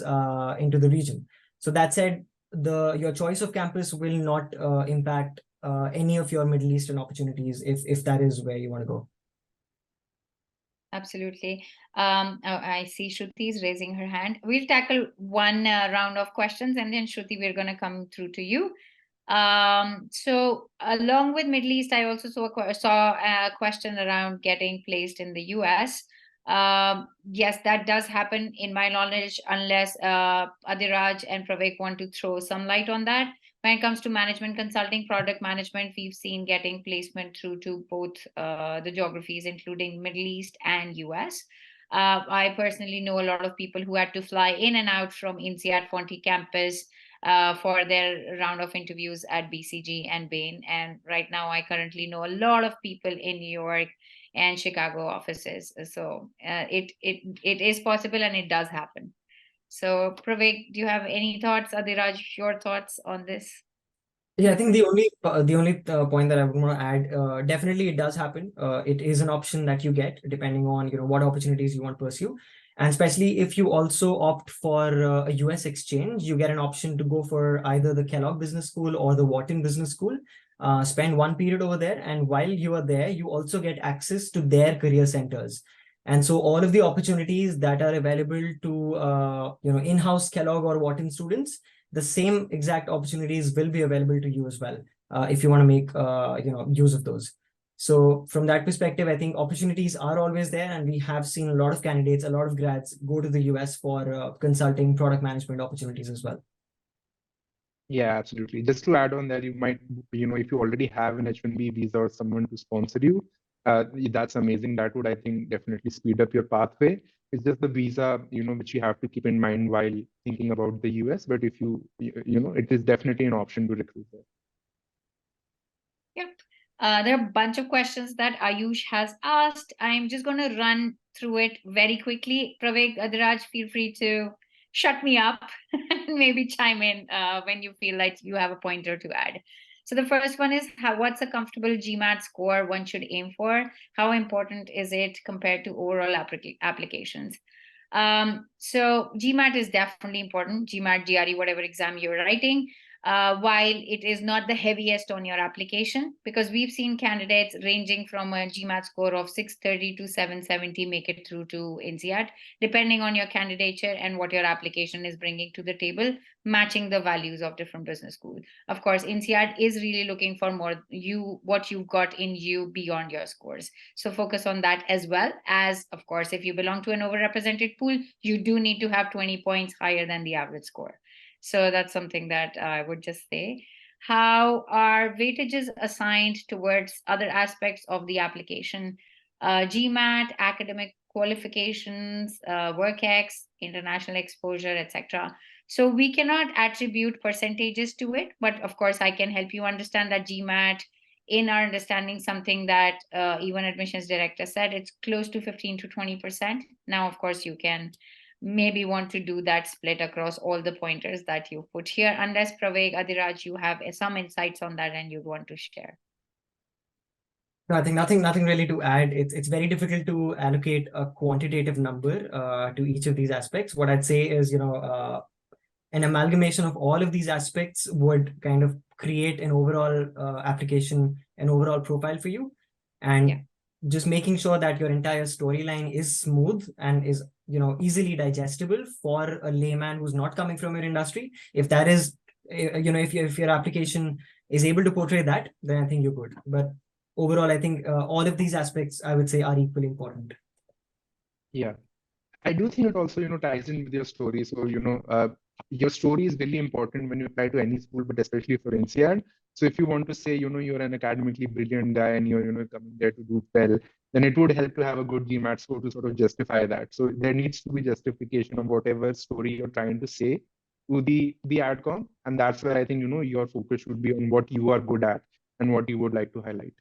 into the region. So that said, your choice of campus will not impact any of your Middle Eastern opportunities if that is where you want to go. Absolutely. I see Shruti is raising her hand. We'll tackle one round of questions, and then Shruti, we're going to come through to you. So along with Middle East, I also saw a question around getting placed in the US. Yes, that does happen in my knowledge, unless Adiraj and Pravik want to throw some light on that. When it comes to management consulting, product management, we've seen getting placement through to both the geographies, including Middle East and US. I personally know a lot of people who had to fly in and out from INSEAD Fonty campus for their round of interviews at BCG and Bain. And right now, I currently know a lot of people in New York and Chicago offices. So it is possible, and it does happen. So Pravik, do you have any thoughts? Adiraj, your thoughts on this? Yeah, I think the only point that I would want to add, definitely it does happen. It is an option that you get depending on what opportunities you want to pursue, and especially if you also opt for a US exchange, you get an option to go for either the Kellogg Business School or the Wharton Business School. Spend one period over there, and while you are there, you also get access to their career centers. And so all of the opportunities that are available to in-house Kellogg or Wharton students, the same exact opportunities will be available to you as well, if you want to make use of those. So from that perspective, I think opportunities are always there, and we have seen a lot of candidates, a lot of grads go to the US for consulting, product management opportunities as well. Yeah, absolutely. Just to add on that, you might, if you already have an H-1B visa or someone to sponsor you, that's amazing. That would, I think, definitely speed up your pathway. It's just the visa, which you have to keep in mind while thinking about the US. But if it is definitely an option to recruit there. Yep. There are a bunch of questions that Ayush has asked. I'm just going to run through it very quickly. Pravik, Adiraj, feel free to shut me up and maybe chime in when you feel like you have a pointer to add. So the first one is, what's a comfortable GMAT score one should aim for? How important is it compared to overall applications? So GMAT is definitely important. GMAT, GRE, whatever exam you're writing. while it is not the heaviest on your application, because we've seen candidates ranging from a GMAT score of 630 to 770 make it through to INSEAD, depending on your candidature and what your application is bringing to the table, matching the values of different business schools. Of course, INSEAD is really looking for more what you've got in you beyond your scores. So focus on that, as well as, of course, if you belong to an overrepresented pool, you do need to have 20 points higher than the average score. So that's something that I would just say. How are weightages assigned towards other aspects of the application? GMAT, academic qualifications, WorkX, international exposure, etc. So we cannot attribute percentages to it, but of course I can help you understand that GMAT, in our understanding, something that even admissions director said, it's close to 15 to 20%. Now, of course, you can maybe want to do that split across all the pointers that you put here, unless Praveg, Adiraj, you have some insights on that and you'd want to share. No, I think nothing really to add. It's very difficult to allocate a quantitative number to each of these aspects. What I'd say is, an amalgamation of all of these aspects would kind of create an overall application, an overall profile for you. And just making sure that your entire storyline is smooth and is, easily digestible for a layman who's not coming from your industry. If that is, if your application is able to portray that, then I think you're good. But overall, I think all of these aspects, I would say, are equally important. Yeah, I do think it also, ties in with your story. So, your story is really important when you apply to any school, but especially for INSEAD. So if you want to say, you're an academically brilliant guy and you're, coming there to do well, then it would help to have a good GMAT score to sort of justify that. So there needs to be justification of whatever story you're trying to say to the adcom. And that's where I think, your focus should be on what you are good at and what you would like to highlight.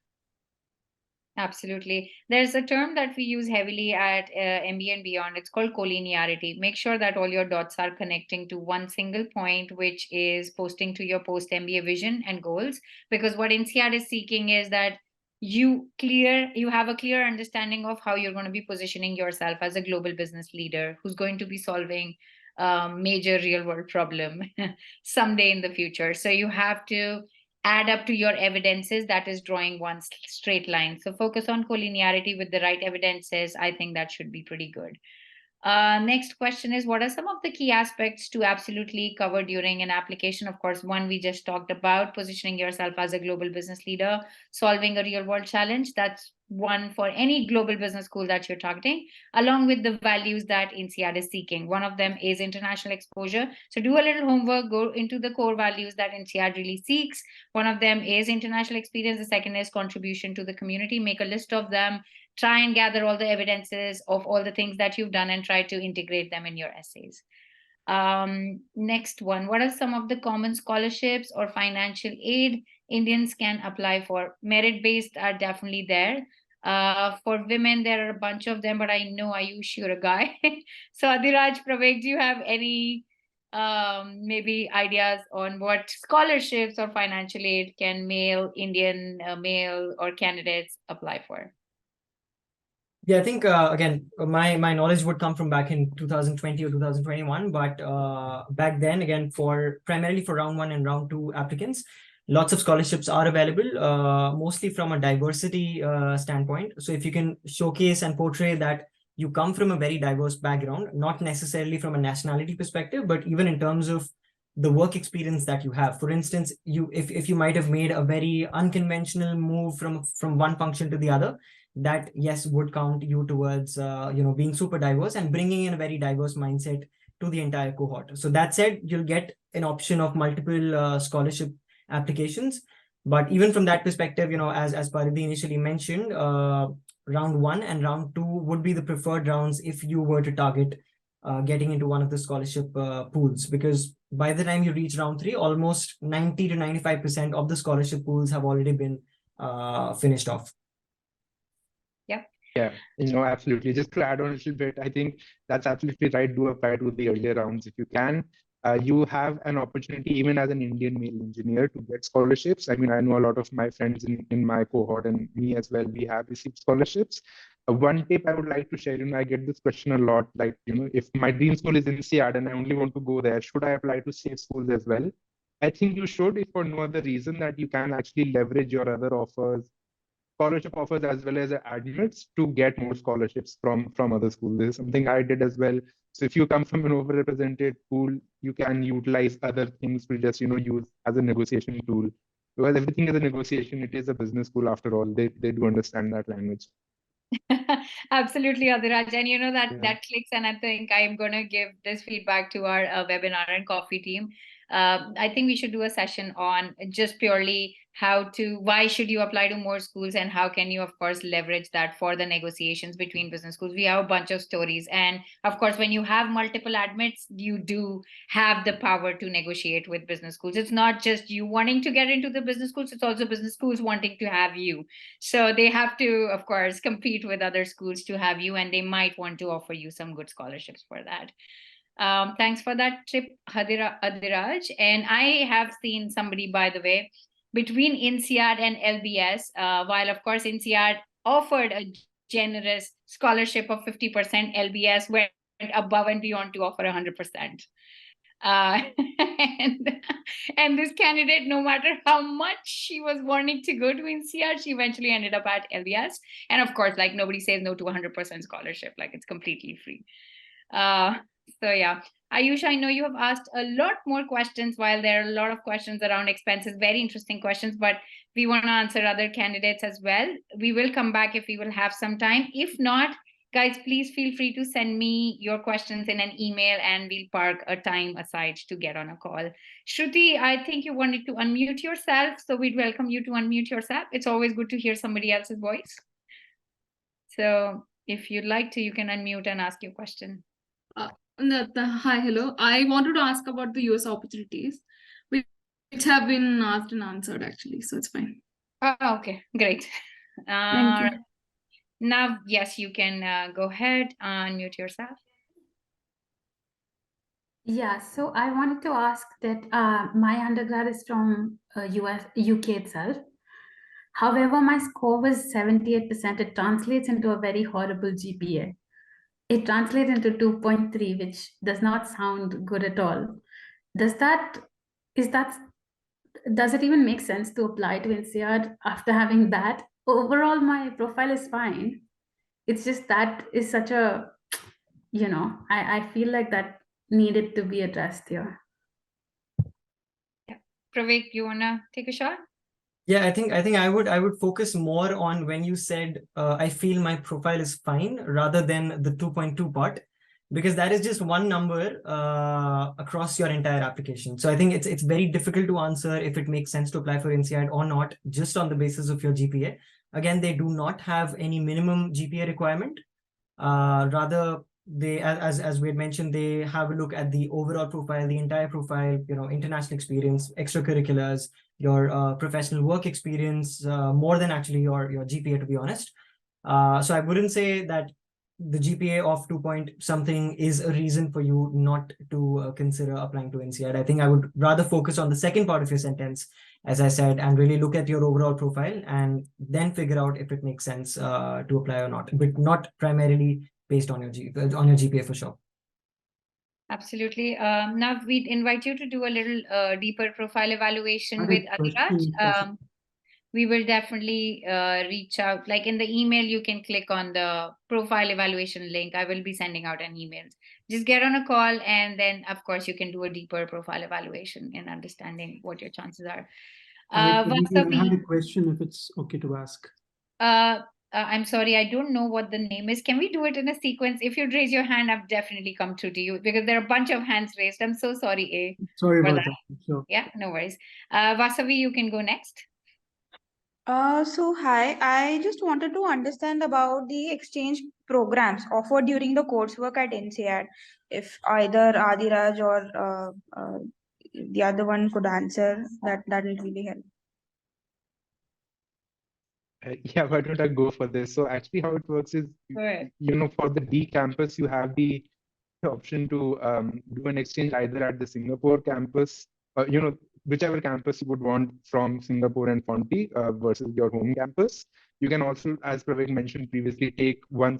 Absolutely. There's a term that we use heavily at MBA and Beyond. It's called collinearity. Make sure that all your dots are connecting to one single point, which is posting to your post MBA vision and goals. Because what INSEAD is seeking is that you have a clear understanding of how you're going to be positioning yourself as a global business leader who's going to be solving major real world problem someday in the future. So you have to add up to your evidences that is drawing one straight line. So focus on collinearity with the right evidences. I think that should be pretty good. Next question is, what are some of the key aspects to absolutely cover during an application? Of course, one we just talked about, positioning yourself as a global business leader, solving a real world challenge. That's one for any global business school that you're targeting, along with the values that INSEAD is seeking. One of them is international exposure. So do a little homework, go into the core values that INSEAD really seeks. One of them is international experience. The second is contribution to the community. Make a list of them. Try and gather all the evidences of all the things that you've done and try to integrate them in your essays. Next one, what are some of the common scholarships or financial aid Indians can apply for? Merit-based are definitely there. For women, there are a bunch of them, but I know Ayush, you're a guy. So Adiraj, Praveg, do you have any maybe ideas on what scholarships or financial aid can Indian male or candidates apply for? Yeah, I think, again, my knowledge would come from back in 2020 or 2021. But back then, again, primarily for round 1 and round 2 applicants, lots of scholarships are available, mostly from a diversity standpoint. So if you can showcase and portray that you come from a very diverse background, not necessarily from a nationality perspective, but even in terms of the work experience that you have. For instance, if you might have made a very unconventional move from one function to the other, that yes would count you towards being super diverse and bringing in a very diverse mindset to the entire cohort. So that said, you'll get an option of multiple scholarship applications. But even from that perspective, as Paridhi initially mentioned, round 1 and round 2 would be the preferred rounds if you were to target getting into one of the scholarship pools, because by the time you reach round 3, almost 90 to 95% of the scholarship pools have already been finished off. Yeah, absolutely. Just to add on a little bit, I think that's absolutely right. Do apply to the earlier rounds if you can. You have an opportunity, even as an Indian male engineer, to get scholarships. I mean, I know a lot of my friends in my cohort and me as well, we have received scholarships. One tip I would like to share, I get this question a lot, like, if my dream school is INSEAD and I only want to go there, should I apply to safe schools as well? I think you should, if for no other reason, that you can actually leverage your other offers, scholarship offers as well as admits, to get more scholarships from other schools. This is something I did as well. So if you come from an overrepresented pool, you can utilize other things to just use as a negotiation tool. Because everything is a negotiation. It is a business school after all. They do understand that language. Absolutely, Adiraj. And Yeah. that clicks. And I think I'm going to give this feedback to our webinar and coffee team. I think we should do a session on just purely why should you apply to more schools, and how can you, of course, leverage that for the negotiations between business schools. We have a bunch of stories. And of course, when you have multiple admits, you do have the power to negotiate with business schools. It's not just you wanting to get into the business schools, it's also business schools wanting to have you. So they have to, of course, compete with other schools to have you, and they might want to offer you some good scholarships for that. Thanks for that tip, Adiraj. And I have seen somebody, by the way, between INSEAD and LBS, while of course INSEAD offered a generous scholarship of 50%, LBS went above and beyond to offer 100%. And this candidate, no matter how much she was wanting to go to INSEAD, she eventually ended up at LBS. And of course, like, nobody says no to 100% scholarship. Like, it's completely free. So yeah, Ayush, I know you have asked a lot more questions, while there are a lot of questions around expenses, very interesting questions, but we want to answer other candidates as well. We will come back if we will have some time. If not, guys, please feel free to send me your questions in an email, and we'll park a time aside to get on a call. Shruti, I think you wanted to unmute yourself, so we'd welcome you to unmute yourself. It's always good to hear somebody else's voice. So if you'd like to, you can unmute and ask your question. Hi, hello. I wanted to ask about the US opportunities, which have been asked and answered actually, so it's fine. Oh, okay, great. Thank you. Now, yes, you can go ahead, unmute yourself. Yeah, so I wanted to ask that my undergrad is from UK itself. However, my score was 78%. It translates into a very horrible GPA. It translates into 2.3, which does not sound good at all. Does it even make sense to apply to INSEAD after having that? Overall, my profile is fine. It's just that is such a, I feel like that needed to be addressed here. Yeah. Pravik, you wanna take a shot? Yeah, I think I would focus more on when you said I feel my profile is fine, rather than the 2.2 part, because that is just one number across your entire application. So I think it's very difficult to answer if it makes sense to apply for INSEAD or not, just on the basis of your GPA. Again, they do not have any minimum GPA requirement. Rather, they, as we had mentioned, they have a look at the overall profile, the entire profile, international experience, extracurriculars, your professional work experience, more than actually your GPA, to be honest. So I wouldn't say that the GPA of 2 point something is a reason for you not to consider applying to INSEAD. I think I would rather focus on the second part of your sentence, as I said, and really look at your overall profile and then figure out if it makes sense to apply or not, but not primarily based on your GPA for sure. Absolutely. Now we'd invite you to do a little deeper profile evaluation with Adiraj. We will definitely reach out. Like, in the email, you can click on the profile evaluation link. I will be sending out an email. Just get on a call, and then, of course, you can do a deeper profile evaluation in understanding what your chances are. I had a question, if it's okay to ask. I'm sorry, I don't know what the name is. Can we do it in a sequence? If you'd raise your hand, I've definitely come through to you, because there are a bunch of hands raised. I'm so sorry, A. Sorry about that. Sure. Yeah, no worries. Vasavi, you can go next. So hi, I just wanted to understand about the exchange programs offered during the coursework at INSEAD. If either Adiraj or the other one could answer, that will really help. Yeah, why don't I go for this? So actually how it works is, for the D campus, you have the option to do an exchange either at the Singapore campus, whichever campus you would want from Singapore and Fonty versus your home campus. You can also, as Pravik mentioned previously, take one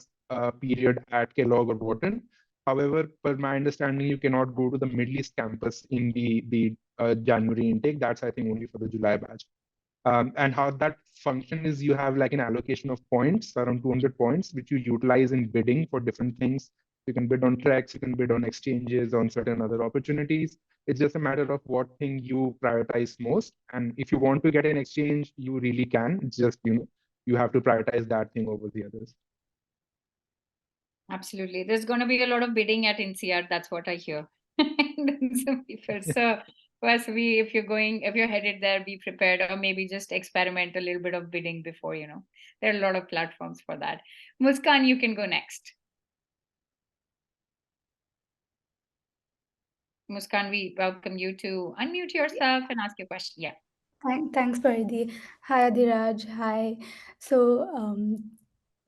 period at Kellogg or Wharton. However, per my understanding, you cannot go to the Middle East campus in the January intake. That's, I think, only for the July batch. And how that function is, you have like an allocation of points, around 200 points, which you utilize in bidding for different things. You can bid on treks, you can bid on exchanges, on certain other opportunities. It's just a matter of what thing you prioritize most. And if you want to get an exchange, you really can. It's just, you have to prioritize that thing over the others. Absolutely. There's going to be a lot of bidding at INSEAD. That's what I hear. So if you're headed there, be prepared, or maybe just experiment a little bit of bidding before, there are a lot of platforms for that. Muskan, you can go next. Muskan, we welcome you to unmute yourself and ask your question. Yeah. Thanks, Paridhi. Hi, Adiraj. Hi. So,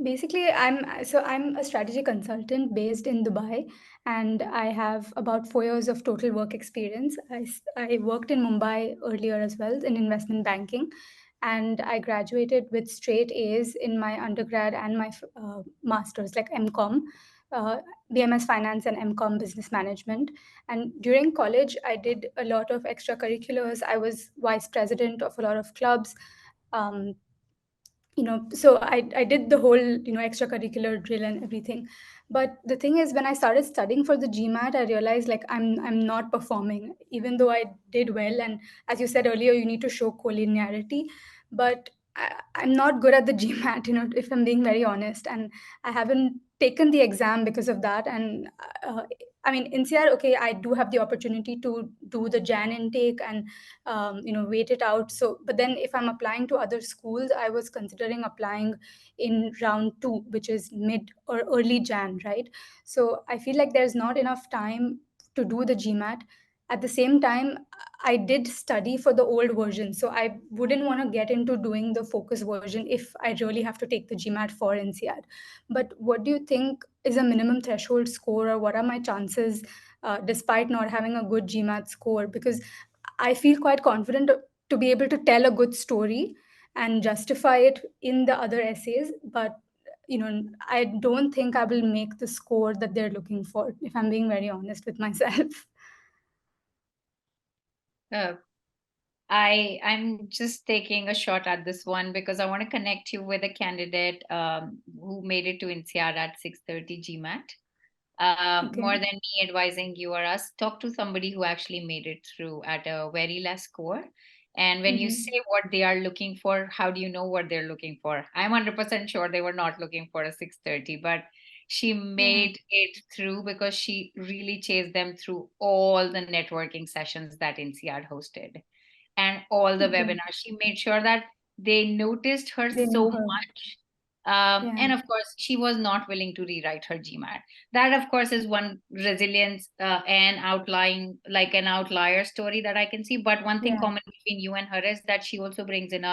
basically, I'm a strategy consultant based in Dubai, and I have about 4 years of total work experience. I worked in Mumbai earlier as well in investment banking, and I graduated with straight A's in my undergrad and my master's, like MCom, BMS Finance and MCom Business Management. And during college, I did a lot of extracurriculars. I was vice president of a lot of clubs. So I did the whole, extracurricular drill and everything. But the thing is, when I started studying for the GMAT, I realized like I'm not performing, even though I did well. And as you said earlier, you need to show collinearity. But I'm not good at the GMAT, if I'm being very honest. And I haven't taken the exam because of that. And I mean, INSEAD, okay, I do have the opportunity to do the Jan intake and wait it out. So, but then if I'm applying to other schools, I was considering applying in round 2, which is mid or early Jan, right? So I feel like there's not enough time to do the GMAT. At the same time, I did study for the old version, so I wouldn't want to get into doing the focus version if I really have to take the GMAT for INSEAD. But what do you think is a minimum threshold score, or what are my chances despite not having a good GMAT score? Because I feel quite confident to be able to tell a good story and justify it in the other essays, but I don't think I will make the score that they're looking for, if I'm being very honest with myself. I'm just taking a shot at this one because I want to connect you with a candidate who made it to INSEAD at 6:30 GMAT. Okay. More than me advising you or us, talk to somebody who actually made it through at a very less score. And when you say what they are looking for, how do you know what they're looking for? I'm 100% sure they were not looking for a 6:30, but she made it through because she really chased them through all the networking sessions that INSEAD hosted and all the webinars. She made sure that they noticed her so much. And of course, she was not willing to rewrite her GMAT. That, of course, is one resilience and outlying, like an outlier story that I can see. But one thing common between you and her is that she also brings in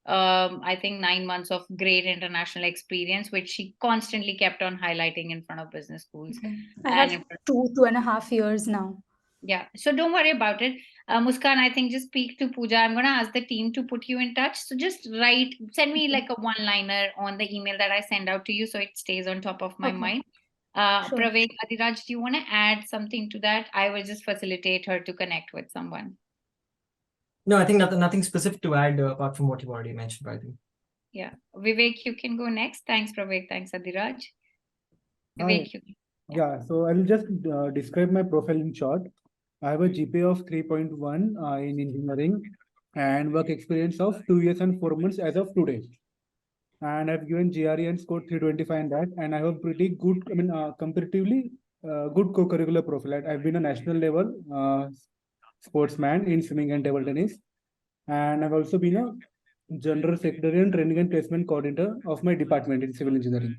I think 9 months of great international experience, which she constantly kept on highlighting in front of business schools. Okay. I have 2.5 years now. Yeah, so don't worry about it. Muskan, I think just speak to Pooja. I'm going to ask the team to put you in touch. So just send me like a one-liner on the email that I send out to you so it stays on top of my mind. Sure. Praveen, Adiraj, do you want to add something to that? I will just facilitate her to connect with someone. No, I think nothing specific to add apart from what you've already mentioned, I think. Yeah. Vivek, you can go next. Thanks, Praveen. Thanks, Adiraj. Vivek, yeah, so I'll just describe my profile in short. I have a GPA of 3.1 in engineering and work experience of 2 years and 4 months as of today. And I've given GRE and scored 325 in that. And I have pretty good, comparatively good co-curricular profile. I've been a national level sportsman in swimming and table tennis. And I've also been a general secretary and training and placement coordinator of my department in civil engineering.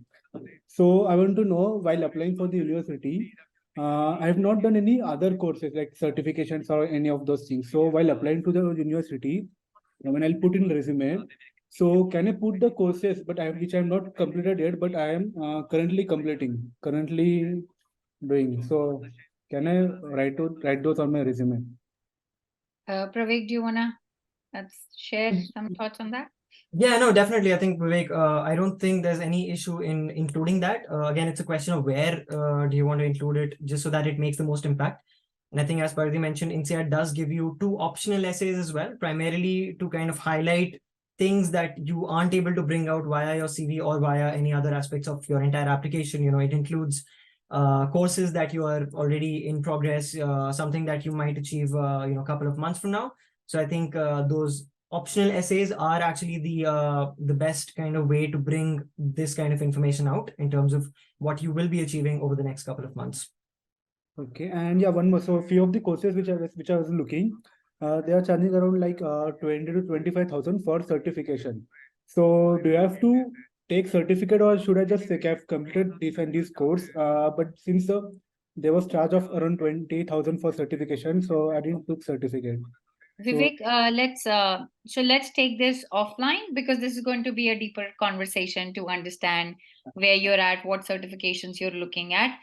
So I want to know, while applying for the university, I have not done any other courses like certifications or any of those things. So while applying to the university, when I'll put in resume, so can I put the courses, but which I have not completed yet, but I am currently doing. So can I write those on my resume? Praveen, do you want to share some thoughts on that? Yeah, no, definitely. I think, Vivek, I don't think there's any issue in including that. Again, it's a question of where do you want to include it just so that it makes the most impact. And I think, as Parthi mentioned, INSEAD does give you 2 optional essays as well, primarily to kind of highlight things that you aren't able to bring out via your CV or via any other aspects of your entire application. You know, it includes courses that you are already in progress, something that you might achieve, a couple of months from now. So I think those optional essays are actually the best kind of way to bring this kind of information out in terms of what you will be achieving over the next couple of months. Okay, and yeah, one more. So a few of the courses which I was looking, they are charging around like 20 to 25,000 for certification. So do you have to take certificate, or should I just say I've completed this and this course? But since there was charge of around 20,000 for certification, so I didn't took certificate. Vivek, let's take this offline, because this is going to be a deeper conversation to understand where you're at, what certifications you're looking at.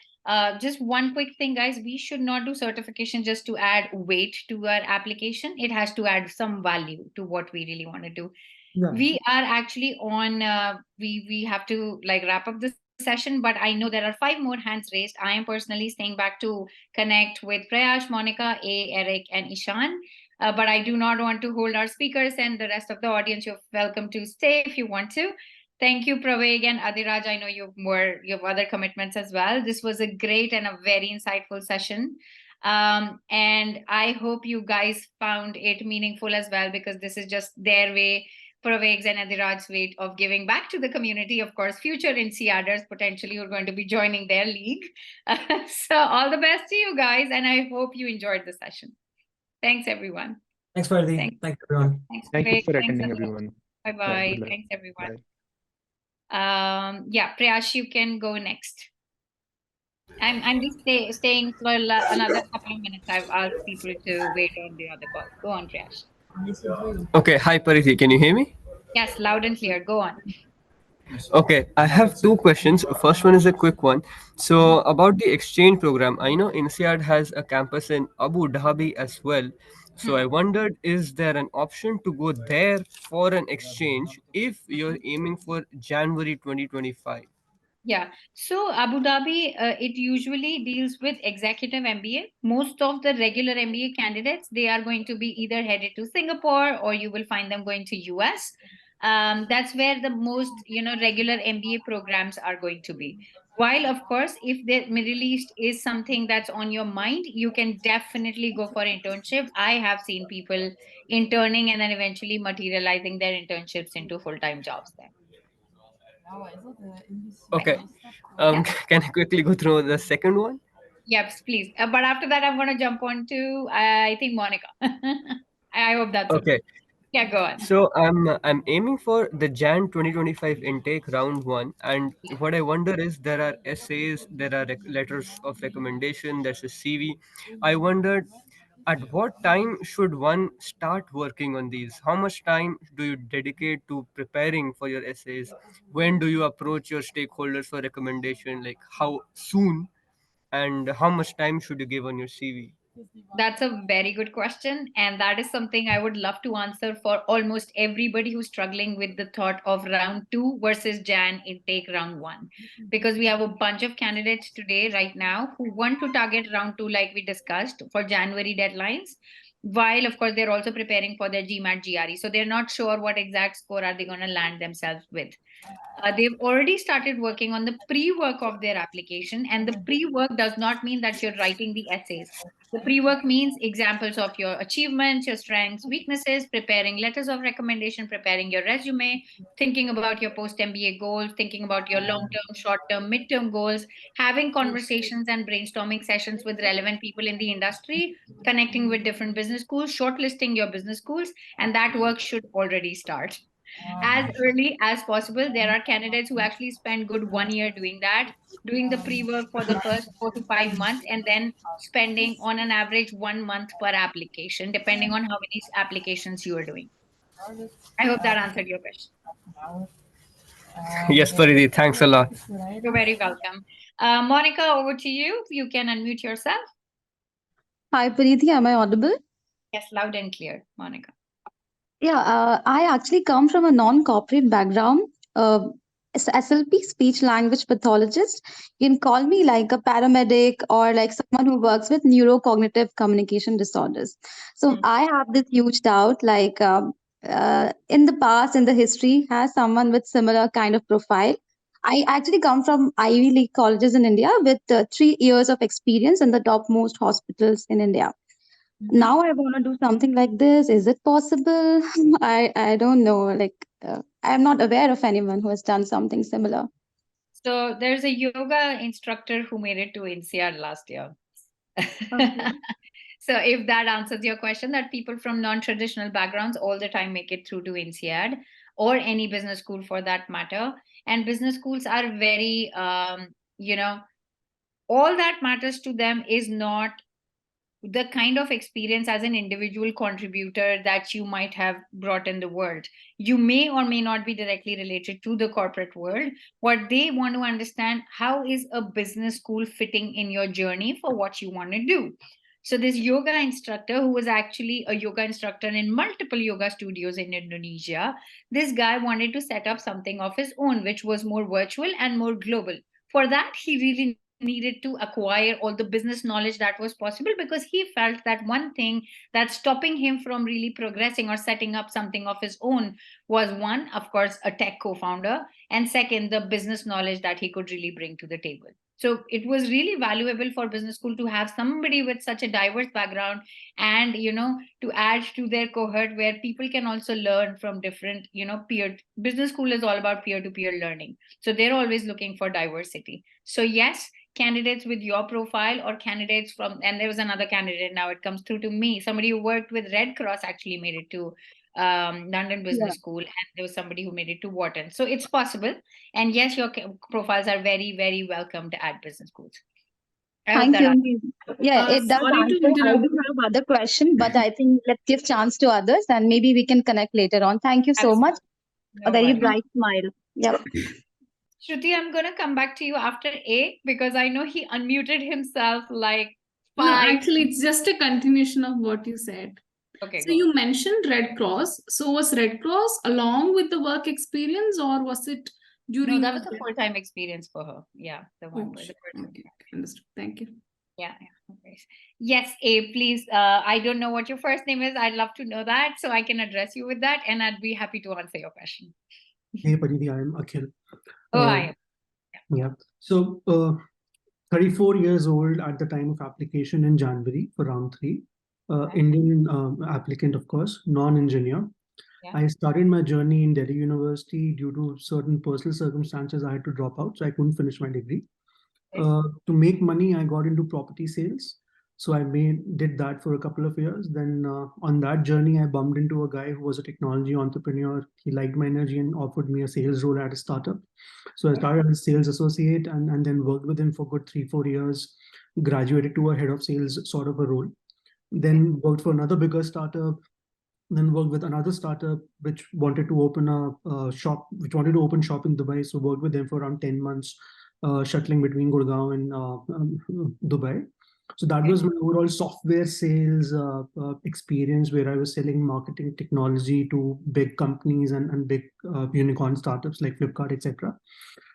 Just one quick thing, guys, we should not do certification just to add weight to our application. It has to add some value to what we really want to do. Yeah. We are actually on, we have to like wrap up this session, but I know there are 5 more hands raised. I am personally staying back to connect with Prayash, Monica, Eric, and Ishan. But I do not want to hold our speakers and the rest of the audience. You're welcome to stay if you want to. Thank you, Praveg and Adiraj. I know you have other commitments as well. This was a great and a very insightful session. And I hope you guys found it meaningful as well, because this is just their way, Praveg's and Adiraj's way of giving back to the community. Of course, future INSEADers potentially are going to be joining their league. So all the best to you guys, and I hope you enjoyed the session. Thanks, everyone. Thanks, Parthi. Thanks, everyone. Thanks, Thank you Vivek. for Thanks, attending, Adiraj. everyone. Bye-bye. good luck. Thanks, everyone. Bye. Yeah, Prayash, you can go next. I'm just staying for another couple of minutes. I've asked people to wait on the other call. Go on, Prayash. Okay, hi Parithi, can you hear me? Yes, loud and clear. Go on. Okay, I have 2 questions. First one is a quick one. So about the exchange program, I know INSEAD has a campus in Abu Dhabi as well. So I wondered, is there an option to go there for an exchange if you're aiming for January 2025? Yeah. So Abu Dhabi, it usually deals with executive MBA. Most of the regular MBA candidates, they are going to be either headed to Singapore, or you will find them going to US. That's where the most, regular MBA programs are going to be. While, of course, if the Middle East is something that's on your mind, you can definitely go for internship. I have seen people interning and then eventually materializing their internships into full-time jobs there. Okay. Can I quickly go through the second one? Yes, please. But after that, I'm going to jump on to, I think, Monica. I hope that's okay. Yeah, go on. So I'm aiming for the Jan 2025 intake round 1, and what I wonder is there are essays, there are letters of recommendation, there's a CV. I wondered, at what time should one start working on these? How much time do you dedicate to preparing for your essays? When do you approach your stakeholders for recommendation? Like how soon, and how much time should you give on your CV? That's a very good question. And that is something I would love to answer for almost everybody who's struggling with the thought of round 2 versus Jan intake round 1. Because we have a bunch of candidates today, right now, who want to target round 2, like we discussed, for January deadlines. While, of course, they're also preparing for their GMAT GRE. So they're not sure what exact score are they going to land themselves with. They've already started working on the pre-work of their application. And the pre-work does not mean that you're writing the essays. The pre-work means examples of your achievements, your strengths, weaknesses, preparing letters of recommendation, preparing your resume, thinking about your post-MBA goals, thinking about your long-term, short-term, mid-term goals, having conversations and brainstorming sessions with relevant people in the industry, connecting with different business schools, shortlisting your business schools, and that work should already start as early as possible. There are candidates who actually spend good 1 year doing that, doing the pre-work for the first 4 to 5 months, and then spending on an average 1 month per application, depending on how many applications you are doing. I hope that answered your question. Yes, Paridi, thanks a lot. You're very welcome. Monica, over to you. You can unmute yourself. Hi, Preeti, am I audible? Yes, loud and clear, Monica. Yeah, I actually come from a non-corporate background. SLP, speech language pathologist. You can call me like a paramedic or like someone who works with neurocognitive communication disorders. So I have this huge doubt, like in the past, in the history, has someone with similar kind of profile. I actually come from Ivy League colleges in India with 3 years of experience in the topmost hospitals in India. Now I want to do something like this. Is it possible? I don't know. Like I'm not aware of anyone who has done something similar. So there's a yoga instructor who made it to INSEAD last year. Okay. So if that answers your question, that people from non-traditional backgrounds all the time make it through to INSEAD or any business school for that matter. And business schools are very, all that matters to them is not the kind of experience as an individual contributor that you might have brought in the world. You may or may not be directly related to the corporate world. What they want to understand, how is a business school fitting in your journey for what you want to do? So this yoga instructor, who was actually a yoga instructor in multiple yoga studios in Indonesia, this guy wanted to set up something of his own, which was more virtual and more global. For that, he really needed to acquire all the business knowledge that was possible, because he felt that one thing that's stopping him from really progressing or setting up something of his own was, one, of course, a tech co-founder, and second, the business knowledge that he could really bring to the table. So it was really valuable for business school to have somebody with such a diverse background, and to add to their cohort where people can also learn from different peer. Business school is all about peer-to-peer learning, so they're always looking for diversity. So yes, candidates with your profile or candidates from, and there was another candidate, now it comes through to me, somebody who worked with Red Cross actually made it to London Business School, and there was somebody who made it to Wharton. So it's possible. And yes, your profiles are very, very welcomed at business schools. Thank you. Yeah, it does sorry to answer. I interrupt. do have other question, but I think let's give chance to others and maybe we can connect later on. Thank you so much. No A very worries. bright smile. Yep. Shruti, I'm going to come back to you after A, because I know he unmuted himself like No, 5. actually, it's just a continuation of what you said. Okay, So go. you mentioned Red Cross. So was Red Cross along with the work experience, or was it during? No, that was a full-time experience for her. Yeah, the one. Okay, understood. Thank you. Yeah. Okay. Yes, A, please. I don't know what your first name is. I'd love to know that so I can address you with that, and I'd be happy to answer your question. Hey, Paridi, I'm Akhil. Hi. Yeah. So, 34 years old at the time of application in January for round 3. Indian applicant, of course, non-engineer. Yeah. I started my journey in Delhi University. Due to certain personal circumstances, I had to drop out, so I couldn't finish my degree. To make money, I got into property sales. So I did that for a couple of years. Then on that journey, I bumped into a guy who was a technology entrepreneur. He liked my energy and offered me a sales role at a startup. So I started as a sales associate and then worked with him for good 3-4 years, graduated to a head of sales sort of a role. Then worked for another bigger startup, then worked with another startup which wanted to open a shop, which wanted to open shop in Dubai. So worked with them for around 10 months, shuttling between Gurgaon and Dubai. So that was my overall software sales experience, where I was selling marketing technology to big companies and big unicorn startups like Flipkart, etc.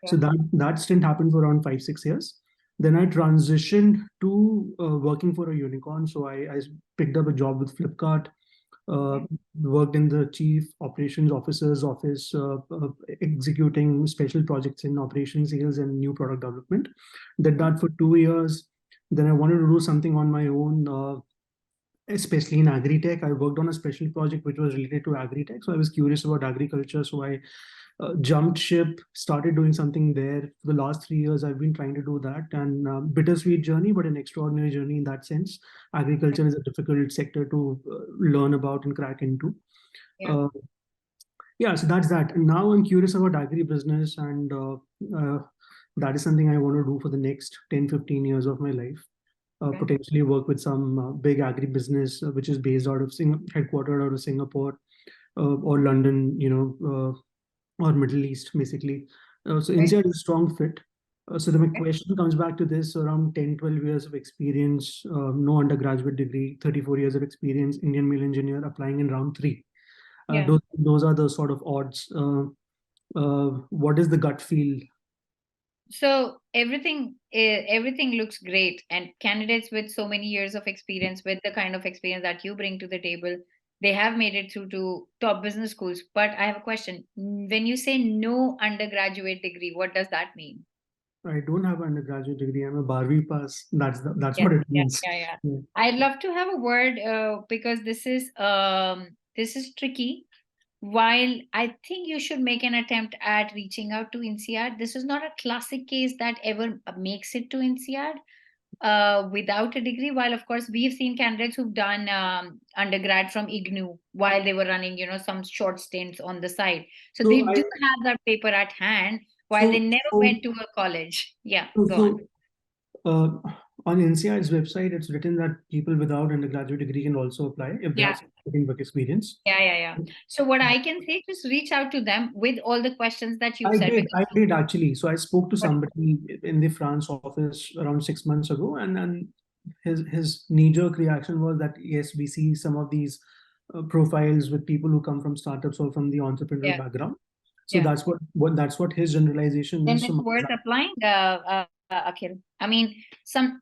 So that stint happened for around 5-6 years. Then I transitioned to working for a unicorn. So I picked up a job with Flipkart. Worked in the chief operations officer's office, executing special projects in operations, sales, and new product development. Did that for 2 years. Then I wanted to do something on my own, especially in agri-tech. I worked on a special project which was related to agri-tech. So I was curious about agriculture. So I jumped ship, started doing something there. For the last 3 years, I've been trying to do that. And bittersweet journey, but an extraordinary journey in that sense. Agriculture is a difficult sector to learn about and crack into. Yeah, so that's that. And now I'm curious about agri-business, and that is something I want to do for the next 10-15 years of my life. Potentially work with some big agri-business which is based out of headquartered out of Singapore or London, or Middle East, basically. So INSEAD is a strong fit. So my question comes back to this: around 10-12 years of experience, no undergraduate degree, 34 years of experience, Indian male engineer applying in round 3. Those are the sort of odds. what is the gut feel? So everything looks great, and candidates with so many years of experience, with the kind of experience that you bring to the table, they have made it through to top business schools. But I have a question. When you say no undergraduate degree, what does that mean? I don't have an undergraduate degree. I'm a 12th pass. That's Yes, what it means. yeah. I'd love to have a word because this is tricky. While I think you should make an attempt at reaching out to INSEAD, this is not a classic case that ever makes it to INSEAD without a degree. While of course we've seen candidates who've done undergrad from IGNU while they were running, some short stints on the side. So they do have that paper at hand while they never went to a college. Yeah, go on. On INSEAD's website, it's written that people without undergraduate degree can also apply if they have work experience. Yeah. So what I can say, just reach out to them with all the questions that you said. I did actually. So I spoke to somebody in the France office around 6 months ago, and his knee-jerk reaction was that yes, we see some of these profiles with people who come from startups or from the entrepreneurial background. So that's what his generalization then is. it's worth applying, Akhil. I mean,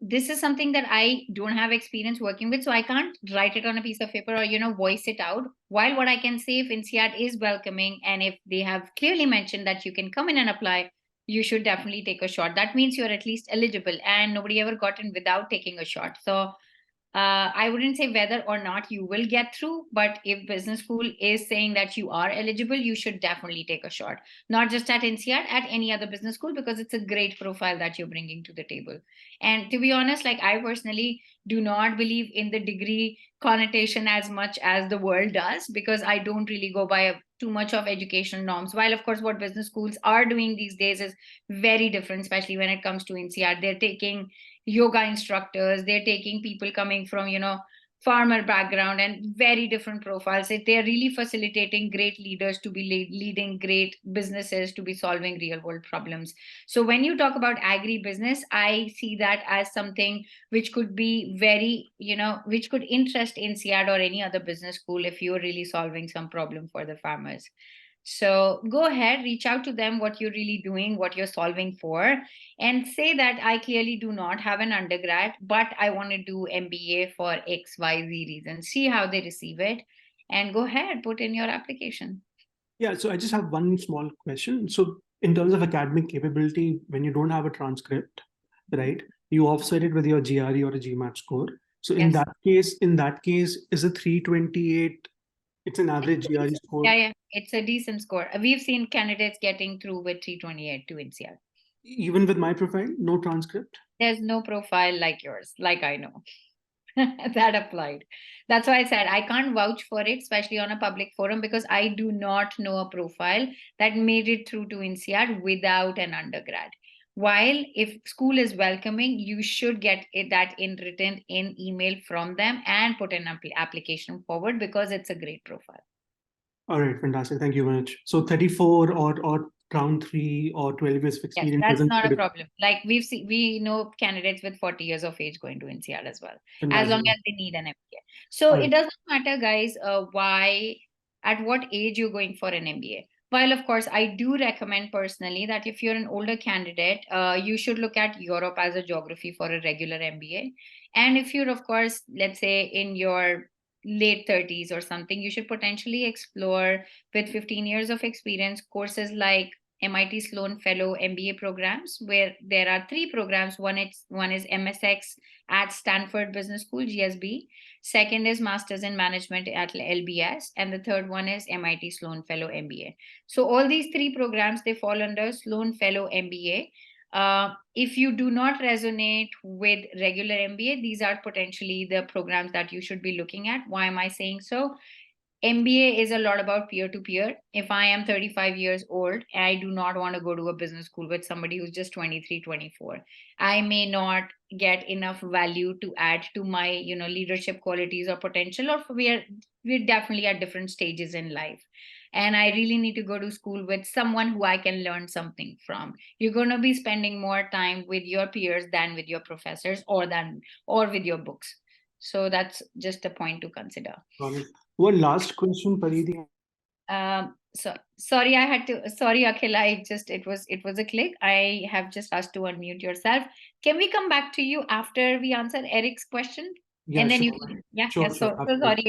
this is something that I don't have experience working with, so I can't write it on a piece of paper or voice it out. While what I can say, if INSEAD is welcoming and if they have clearly mentioned that you can come in and apply, you should definitely take a shot. That means you're at least eligible, and nobody ever got in without taking a shot. So I wouldn't say whether or not you will get through, but if business school is saying that you are eligible, you should definitely take a shot. Not just at INSEAD, at any other business school, because it's a great profile that you're bringing to the table. And to be honest, like I personally do not believe in the degree connotation as much as the world does, because I don't really go by too much of educational norms. While of course what business schools are doing these days is very different, especially when it comes to INSEAD. They're taking yoga instructors, they're taking people coming from farmer background and very different profiles. They're really facilitating great leaders to be leading great businesses, to be solving real world problems. So when you talk about agribusiness, I see that as something which could be very which could interest INSEAD or any other business school if you're really solving some problem for the farmers. So go ahead, reach out to them, what you're really doing, what you're solving for, and say that I clearly do not have an undergrad, but I want to do MBA for XYZ reason. See how they receive it, and go ahead, put in your application. Yeah, so I just have one small question. So in terms of academic capability, when you don't have a transcript, right, you offset it with your GRE or a GMAT score. So in that case, is a 328, it's an average GRE score? Yeah, it's a decent score. We've seen candidates getting through with 328 to INSEAD. Even with my profile, no transcript? There's no profile like yours, like I know. That applied. That's why I said I can't vouch for it, especially on a public forum, because I do not know a profile that made it through to INSEAD without an undergrad. While if school is welcoming, you should get that in written in email from them and put an application forward, because it's a great profile. All right, fantastic. Thank you very much. So 34 or round 3 or 12 years of experience. Yes, that's not a problem. Like we know candidates with 40 years of age going to INSEAD as well, as long as they need an MBA. So it doesn't matter, guys, at what age you're going for an MBA. While of course I do recommend personally that if you're an older candidate, you should look at Europe as a geography for a regular MBA. And if you're, of course, let's say in your late 30s or something, you should potentially explore, with 15 years of experience, courses like MIT Sloan Fellow MBA programs, where there are 3 programs. One is MSX at Stanford Business School, GSB. Second is Masters in Management at LBS. And the third one is MIT Sloan Fellow MBA. So all these 3 programs, they fall under Sloan Fellow MBA. If you do not resonate with regular MBA, these are potentially the programs that you should be looking at. Why am I saying so? MBA is a lot about peer-to-peer. If I am 35 years old and I do not want to go to a business school with somebody who's just 23, 24, I may not get enough value to add to my, leadership qualities or potential, or we're definitely at different stages in life. And I really need to go to school with someone who I can learn something from. You're going to be spending more time with your peers than with your professors or with your books. So that's just a point to consider. One last question, Paridhi. So sorry, sorry, Akhil, it was a click. I have just asked to unmute yourself. Can we come back to you after we answer Eric's question? Yeah, And then sure. you can, yeah, Sure, so absolutely. sorry,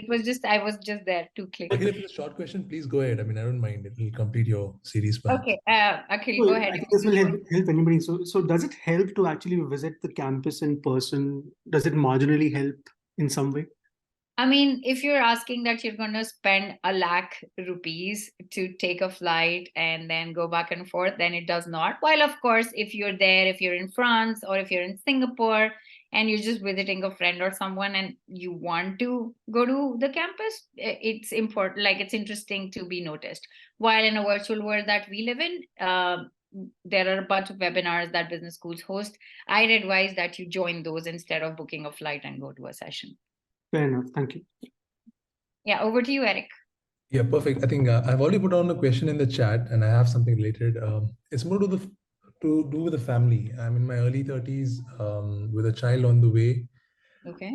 I was just there to click. Akhil, if it's a short question, please go ahead. I mean, I don't mind. It will complete your series perhaps. Okay, Akhil, go ahead. I think this will help anybody. So does it help to actually visit the campus in person? Does it marginally help in some way? I mean, if you're asking that you're going to spend a lakh rupees to take a flight and then go back and forth, then it does not. While, of course, if you're there, if you're in France or if you're in Singapore and you're just visiting a friend or someone and you want to go to the campus, it's important, like it's interesting to be noticed. While in a virtual world that we live in, there are a bunch of webinars that business schools host. I'd advise that you join those instead of booking a flight and go to a session. Fair enough. Thank you. Yeah, over to you, Eric. Yeah, perfect. I think I've already put on a question in the chat and I have something related. It's more to do with the family. I'm in my early 30s with a child on the way. Okay.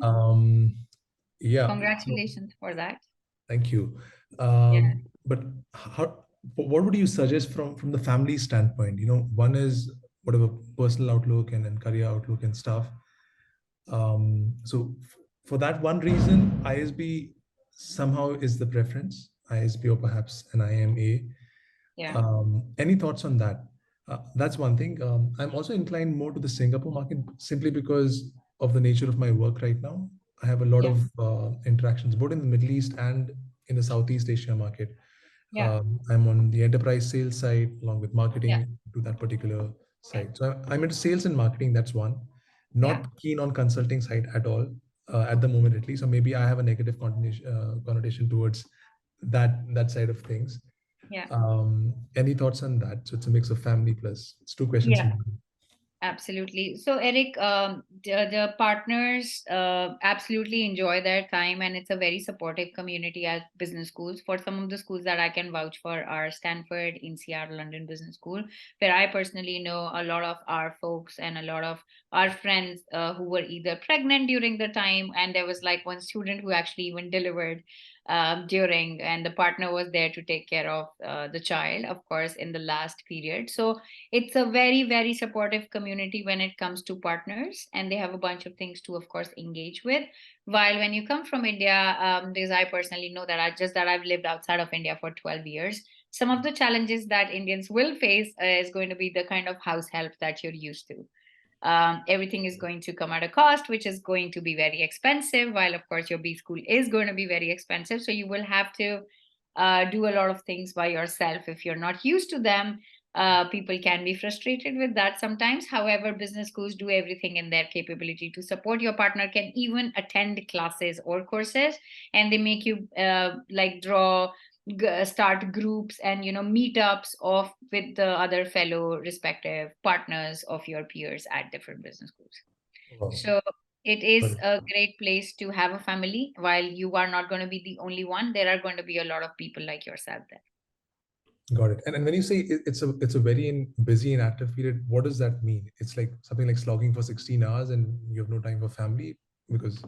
Yeah. Congratulations for that. Thank you. Yeah. But what would you suggest from the family standpoint? You know, one is whatever personal outlook and career outlook and stuff. So for that one reason, ISB somehow is the preference, ISB or perhaps an IMA. Yeah. Any thoughts on that? That's one thing. I'm also inclined more to the Singapore market simply because of the nature of my work right now. I have a lot of interactions both in the Middle East and in the Southeast Asia market. Yeah. I'm on the enterprise sales side along with marketing to that particular side. So I'm into sales and marketing. That's one. Not keen on consulting side at all at the moment, at least. Or maybe I have a negative connotation towards that side of things. Yeah. Any thoughts on that? So it's a mix of family plus. It's two questions. Yeah. Absolutely. So Eric, the partners absolutely enjoy their time, and it's a very supportive community at business schools. For some of the schools that I can vouch for are Stanford, INSEAD, London Business School, where I personally know a lot of our folks and a lot of our friends who were either pregnant during the time, and there was like one student who actually even delivered during, and the partner was there to take care of the child, of course, in the last period. So it's a very, very supportive community when it comes to partners, and they have a bunch of things to, of course, engage with. While when you come from India, because I personally know that I've lived outside of India for 12 years, some of the challenges that Indians will face is going to be the kind of house help that you're used to. Everything is going to come at a cost, which is going to be very expensive, while of course your B school is going to be very expensive. So you will have to do a lot of things by yourself if you're not used to them. People can be frustrated with that sometimes. However, business schools do everything in their capability to support. Your partner can even attend classes or courses, and they make you start groups and meetups with the other fellow respective partners of your peers at different business schools. Wow. So it is a great place to have a family. While you are not going to be the only one, there are going to be a lot of people like yourself there. Got it. And when you say it's a very busy and active period, what does that mean? It's like something like slogging for 16 hours and you have no time for family? Because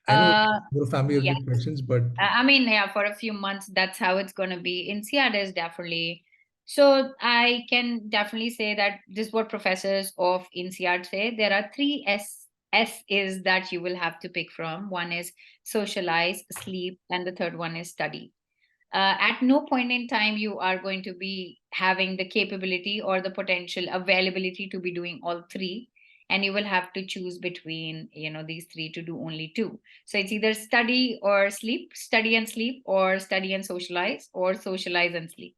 I know your family-oriented questions, but I mean, yeah, for a few months, that's how it's going to be. INSEAD is definitely. So I can definitely say that this is what professors of INSEAD say. There are 3 S's that you will have to pick from. One is socialize, sleep, and the third one is study. At no point in time you are going to be having the capability or the potential availability to be doing all 3, and you will have to choose between these 3 to do only 2. So it's either study or sleep, study and sleep, or study and socialize, or socialize and sleep.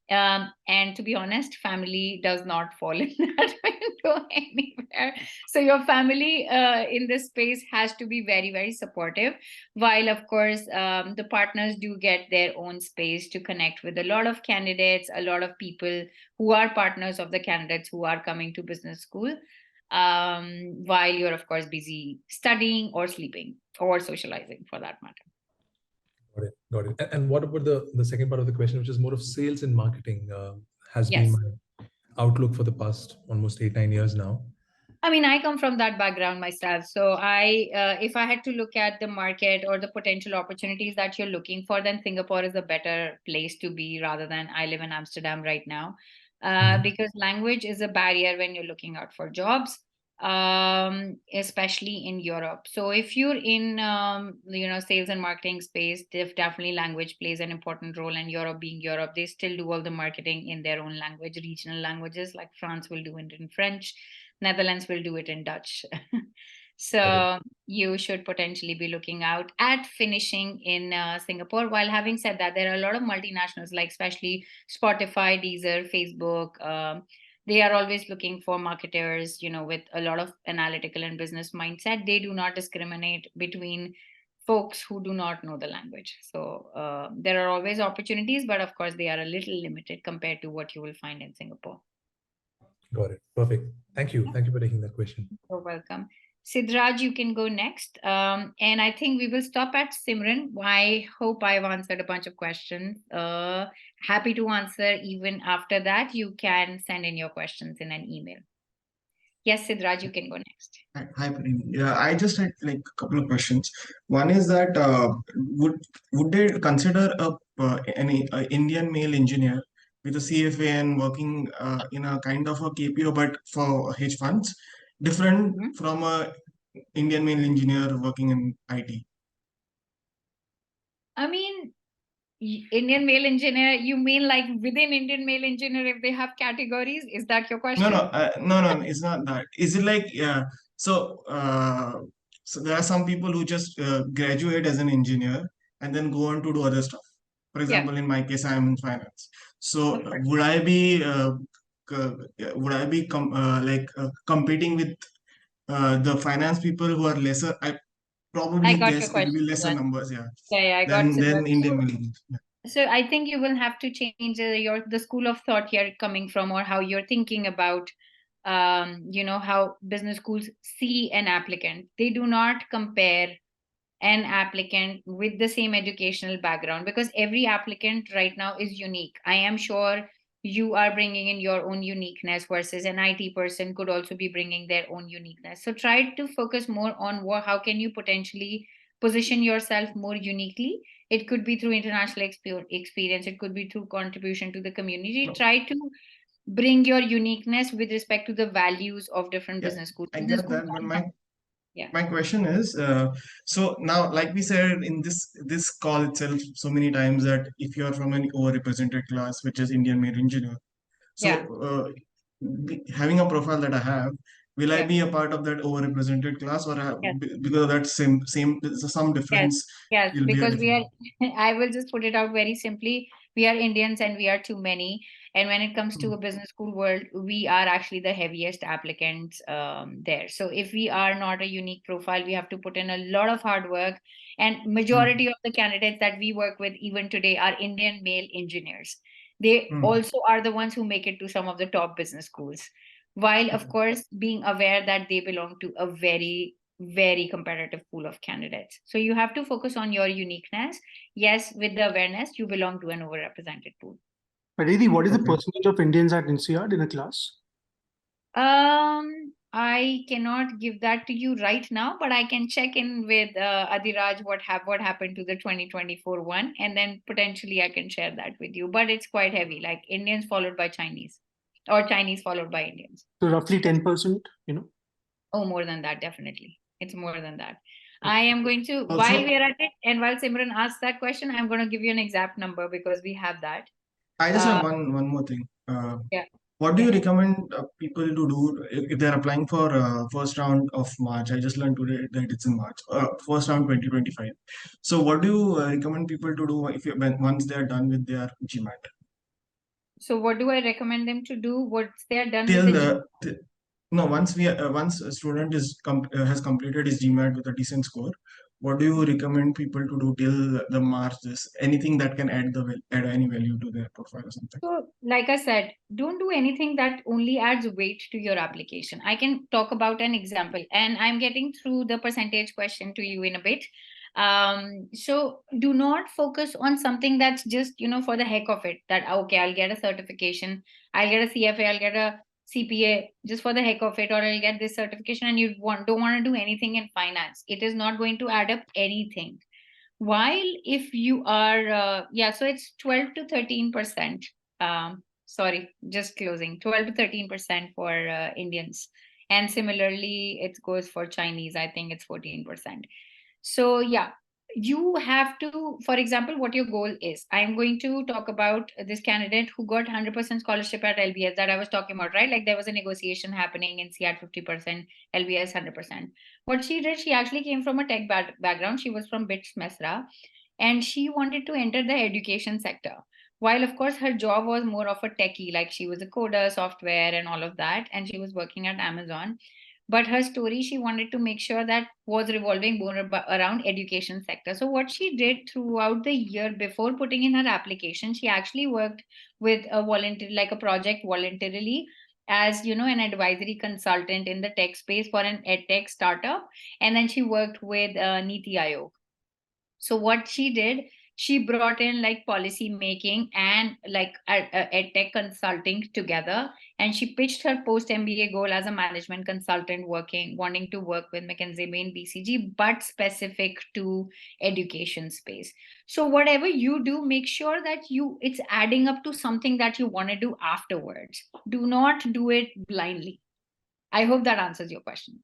And to be honest, family does not fall in that window anywhere. So your family in this space has to be very, very supportive. While, of course, the partners do get their own space to connect with a lot of candidates, a lot of people who are partners of the candidates who are coming to business school, while you're, of course, busy studying or sleeping or socializing for that matter. Got it. And what about the second part of the question, which is more of sales and marketing, has been my outlook for the past almost 8-9 years now. I mean, I come from that background myself. So if I had to look at the market or the potential opportunities that you're looking for, then Singapore is a better place to be rather than I live in Amsterdam right now, because language is a barrier when you're looking out for jobs, especially in Europe. So if you're in, sales and marketing space, definitely language plays an important role. And Europe being Europe, they still do all the marketing in their own language, regional languages, like France will do it in French. Netherlands will do it in Dutch. So you should potentially be looking out at finishing in Singapore. While having said that, there are a lot of multinationals, like especially Spotify, Deezer, Facebook. They are always looking for marketers, with a lot of analytical and business mindset. They do not discriminate between folks who do not know the language. So there are always opportunities, but of course they are a little limited compared to what you will find in Singapore. Got it. Perfect. Thank you. Thank you for taking that question. You're welcome. Sidraj, you can go next. And I think we will stop at Simran. I hope I've answered a bunch of questions. Happy to answer even after that. You can send in your questions in an email. Yes, Sidraj, you can go next. Hi, Parini. Yeah, I just had like a couple of questions. One is that would they consider any Indian male engineer with a CFA and working in a kind of a KPO, but for hedge funds, different from a Indian male engineer working in IT? I mean, Indian male engineer, you mean like within Indian male engineer, if they have categories? Is that your question? No, it's not that. Is it like, so there are some people who just graduate as an engineer and then go on to do other stuff. For example, in my case, I am in finance. So would I be competing with the finance people who are lesser? I probably guess it will be lesser numbers, I got than Indian male engineers. So I think you will have to change the school of thought you're coming from, or how you're thinking about, how business schools see an applicant. They do not compare an applicant with the same educational background, because every applicant right now is unique. I am sure you are bringing in your own uniqueness versus an IT person could also be bringing their own uniqueness. So try to focus more on how can you potentially position yourself more uniquely. It could be through international experience. It could be through contribution to the community. Try to bring your uniqueness with respect to the values of different business schools. I get that, but my question is, so now, like we said in this call itself so many times, that if you are from an overrepresented class, which is Indian male engineer, so having a profile that I have, will I be a part of that overrepresented class, or because of that some difference? Yes, because we are, I will just put it out very simply. We are Indians and we are too many. And when it comes to a business school world, we are actually the heaviest applicants there. So if we are not a unique profile, we have to put in a lot of hard work. And majority of the candidates that we work with even today are Indian male engineers. They also are the ones who make it to some of the top business schools, while of course being aware that they belong to a very, very competitive pool of candidates. So you have to focus on your uniqueness. Yes, with the awareness, you belong to an overrepresented pool. Parini, what is the percentage of Indians at INSEAD in a class? I cannot give that to you right now, but I can check in with Adiraj what happened to the 2024 one, and then potentially I can share that with you. But it's quite heavy, like Indians followed by Chinese, or Chinese followed by Indians. So roughly 10%, Oh, more than that, definitely. It's more than that. I am going to, while we are at it, and while Simran asks that question, I'm going to give you an exact number because we have that. I just have one more thing. What do you recommend people to do if they're applying for first round of March? I just learned today that it's in March, first round 2025. So what do you recommend people to do once they're done with their GMAT? So what do I recommend them to do once they're done with the GMAT? No, once a student has completed his GMAT with a decent score, what do you recommend people to do till the March? Anything that can add any value to their profile or something? So, like I said, don't do anything that only adds weight to your application. I can talk about an example, and I'm getting through the percentage question to you in a bit. So do not focus on something that's just, for the heck of it, that, okay, I'll get a certification, I'll get a CFA, I'll get a CPA just for the heck of it, or I'll get this certification, and you don't want to do anything in finance. It is not going to add up anything. While if you are, so it's 12 to 13%. Sorry, just closing, 12 to 13% for Indians. And similarly, it goes for Chinese. I think it's 14%. So yeah, you have to, for example, what your goal is. I'm going to talk about this candidate who got 100% scholarship at LBS that I was talking about, right? Like there was a negotiation happening in INSEAD 50%, LBS 100%. What she did, she actually came from a tech background. She was from BITS Mesra, and she wanted to enter the education sector. While of course her job was more of a techie, like she was a coder, software and all of that, and she was working at Amazon. But her story, she wanted to make sure that was revolving more around education sector. So what she did throughout the year before putting in her application, she actually worked with a volunteer, like a project voluntarily, as an advisory consultant in the tech space for an edtech startup. And then she worked with Niti Aayog. So what she did, she brought in like policy making and like edtech consulting together, and she pitched her post MBA goal as a management consultant wanting to work with McKinsey Bain BCG, but specific to education space. So whatever you do, make sure that it's adding up to something that you want to do afterwards. Do not do it blindly. I hope that answers your question.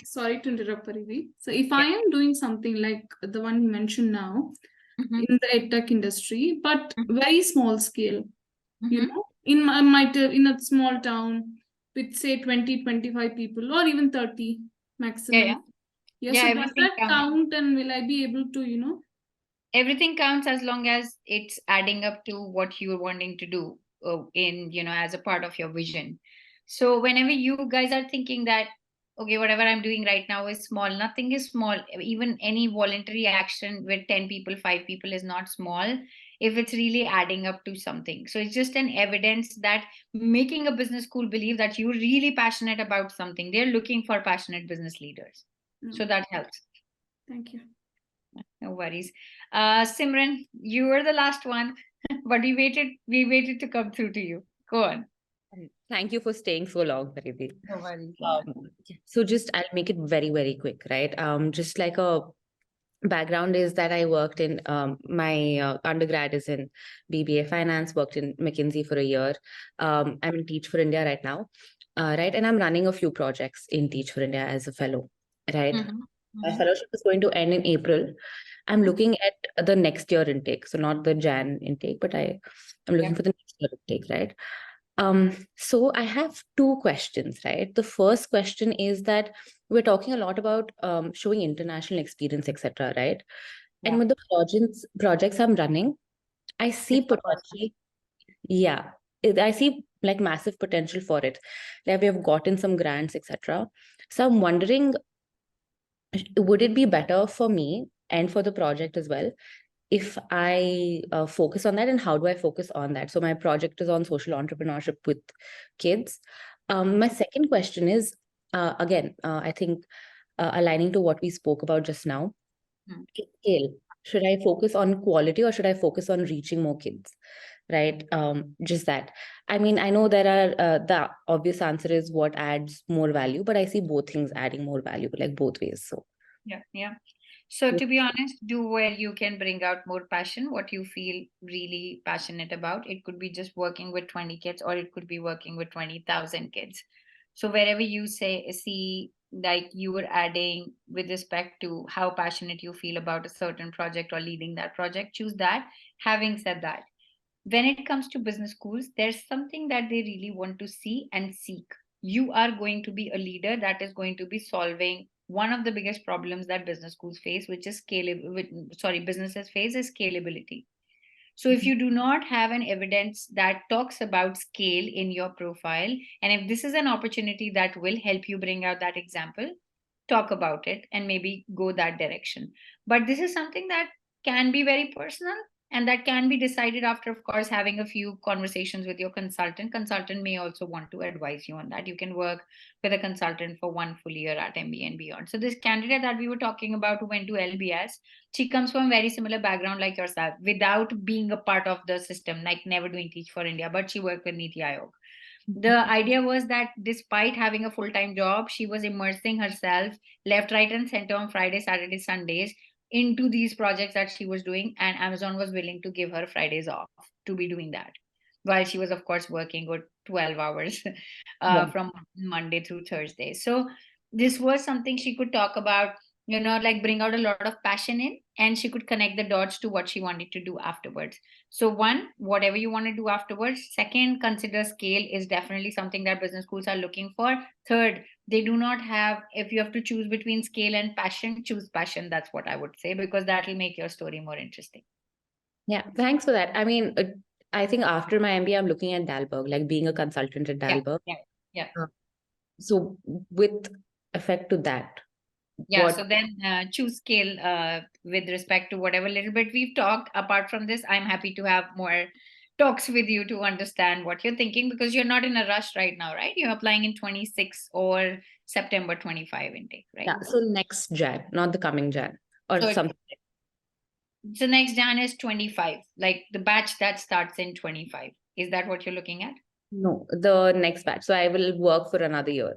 Sorry to interrupt, Paridhi. So if I am doing something like the one you mentioned now in the edtech industry, but very small scale, you know, in a small town with say 20-25 people or even 30 maximum. So does that count, and will I be able to, Everything counts as long as it's adding up to what you're wanting to do as a part of your vision. So whenever you guys are thinking that, okay, whatever I'm doing right now is small, nothing is small. Even any voluntary action with 10 people, 5 people is not small if it's really adding up to something. So it's just an evidence that making a business school believe that you're really passionate about something. They're looking for passionate business leaders. So that helps. Thank you. No worries. Simran, you were the last one, but we waited to come through to you. Go on. Thank you for staying so long, Paridhi. No worries. So just I'll make it very, very quick, right? Just like a background is that I worked in my undergrad is in BBA Finance, worked in McKinsey for a year. I'm in Teach for India right now, right? And I'm running a few projects in Teach for India as a fellow, right? My fellowship is going to end in April. I'm looking at the next year intake, so not the Jan intake, but I'm looking for the next year intake, right? So I have two questions, right? The first question is that we're talking a lot about showing international experience, etc., right? And with the projects I'm running, I see potential. Yeah, I see like massive potential for it. Like we have gotten some grants, etc. So I'm wondering, would it be better for me and for the project as well if I focus on that, and how do I focus on that? So my project is on social entrepreneurship with kids. My second question is, again, I think aligning to what we spoke about just now, scale. Should I focus on quality or should I focus on reaching more kids? Right? Just that. I mean, I know there are, the obvious answer is what adds more value, but I see both things adding more value, like both ways. So yeah. So to be honest, do where you can bring out more passion, what you feel really passionate about. It could be just working with 20 kids, or it could be working with 20,000 kids. So wherever you see like you were adding with respect to how passionate you feel about a certain project or leading that project, choose that. Having said that, when it comes to business schools, there's something that they really want to see and seek. You are going to be a leader that is going to be solving one of the biggest problems that business schools face, which is businesses face, is scalability. So if you do not have an evidence that talks about scale in your profile, and if this is an opportunity that will help you bring out that example, talk about it and maybe go that direction. But this is something that can be very personal, And that can be decided after, of course, having a few conversations with your consultant. Consultant may also want to advise you on that. You can work with a consultant for 1 full year at MBA and Beyond. So this candidate that we were talking about who went to LBS, she comes from a very similar background like yourself, without being a part of the system, like never doing Teach for India, but she worked with Niti Aayog. The idea was that despite having a full-time job, she was immersing herself left, right, and center on Fridays, Saturdays, Sundays into these projects that she was doing, and Amazon was willing to give her Fridays off to be doing that, while she was, of course, working good 12 hours from Monday through Thursday. So this was something she could talk about, like bring out a lot of passion in, and she could connect the dots to what she wanted to do afterwards. So one, whatever you want to do afterwards. Second, consider scale is definitely something that business schools are looking for. Third, they do not have, if you have to choose between scale and passion, choose passion. That's what I would say, because that will make your story more interesting. Yeah, thanks for that. I mean, I think after my MBA, I'm looking at Dalberg, like being a consultant at Dalberg. Yeah. So with effect to that, Yeah, what? so then choose scale with respect to whatever little bit we've talked. Apart from this, I'm happy to have more talks with you to understand what you're thinking, because you're not in a rush right now, right? You're applying in 26 or September 25 intake, right? Yeah, so next Jan, not the coming Jan or So something. So next Jan is 25, like the batch that starts in 25. Is that what you're looking at? No, the next batch. So I will work for another year.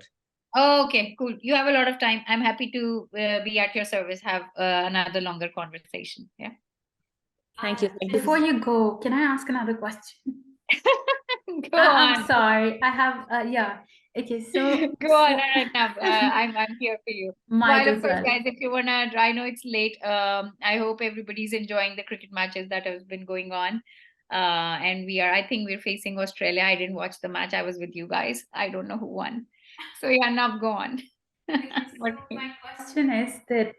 Oh, okay, cool. You have a lot of time. I'm happy to be at your service, have another longer conversation. Yeah. Thank you. Before you go, can I ask another question? Go on. I'm sorry. I have, yeah. Okay, so go on, Arnab. I'm here for you. Might While, of as course, well. guys, if you wanna, I know it's late. I hope everybody's enjoying the cricket matches that have been going on. And I think we're facing Australia. I didn't watch the match. I was with you guys. I don't know who won. So yeah, now go on. My question is that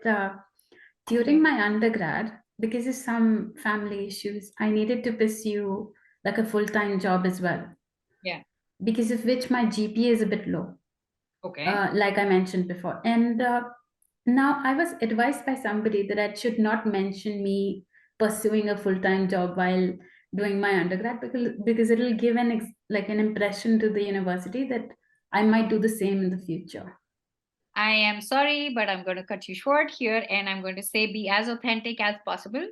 during my undergrad, because of some family issues, I needed to pursue like a full-time job as well. Yeah. Because of which my GPA is a bit low. Okay. Like I mentioned before. And now I was advised by somebody that I should not mention me pursuing a full-time job while doing my undergrad, because it'll give an impression to the university that I might do the same in the future. I am sorry, but I'm going to cut you short here, and I'm going to say be as authentic as possible.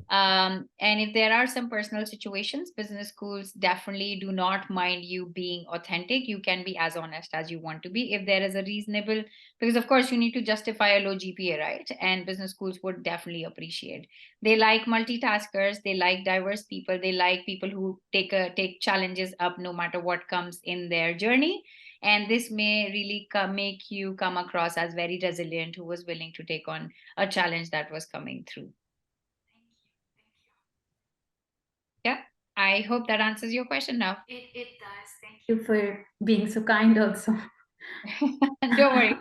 And if there are some personal situations, business schools definitely do not mind you being authentic. You can be as honest as you want to be. If there is a reasonable, because of course you need to justify a low GPA, right? And business schools would definitely appreciate. They like multitaskers. They like diverse people. They like people who take challenges up no matter what comes in their journey. And this may really make you come across as very resilient, who was willing to take on a challenge that was coming through. Yeah, I hope that answers your question now. It does. Thank you for being so kind also. Don't worry.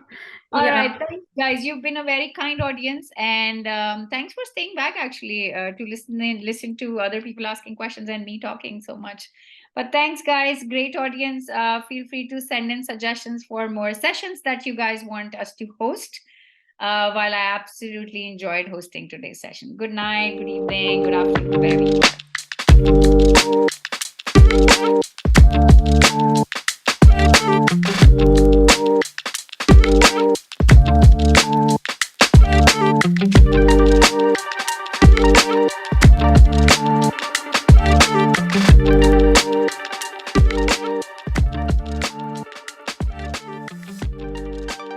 All Yeah. right, thanks, guys. You've been a very kind audience, and thanks for staying back actually to listen to other people asking questions and me talking so much. But thanks, guys. Great audience. Feel free to send in suggestions for more sessions that you guys want us to host. While I absolutely enjoyed hosting today's session. Good night, good evening, good afternoon, wherever you are.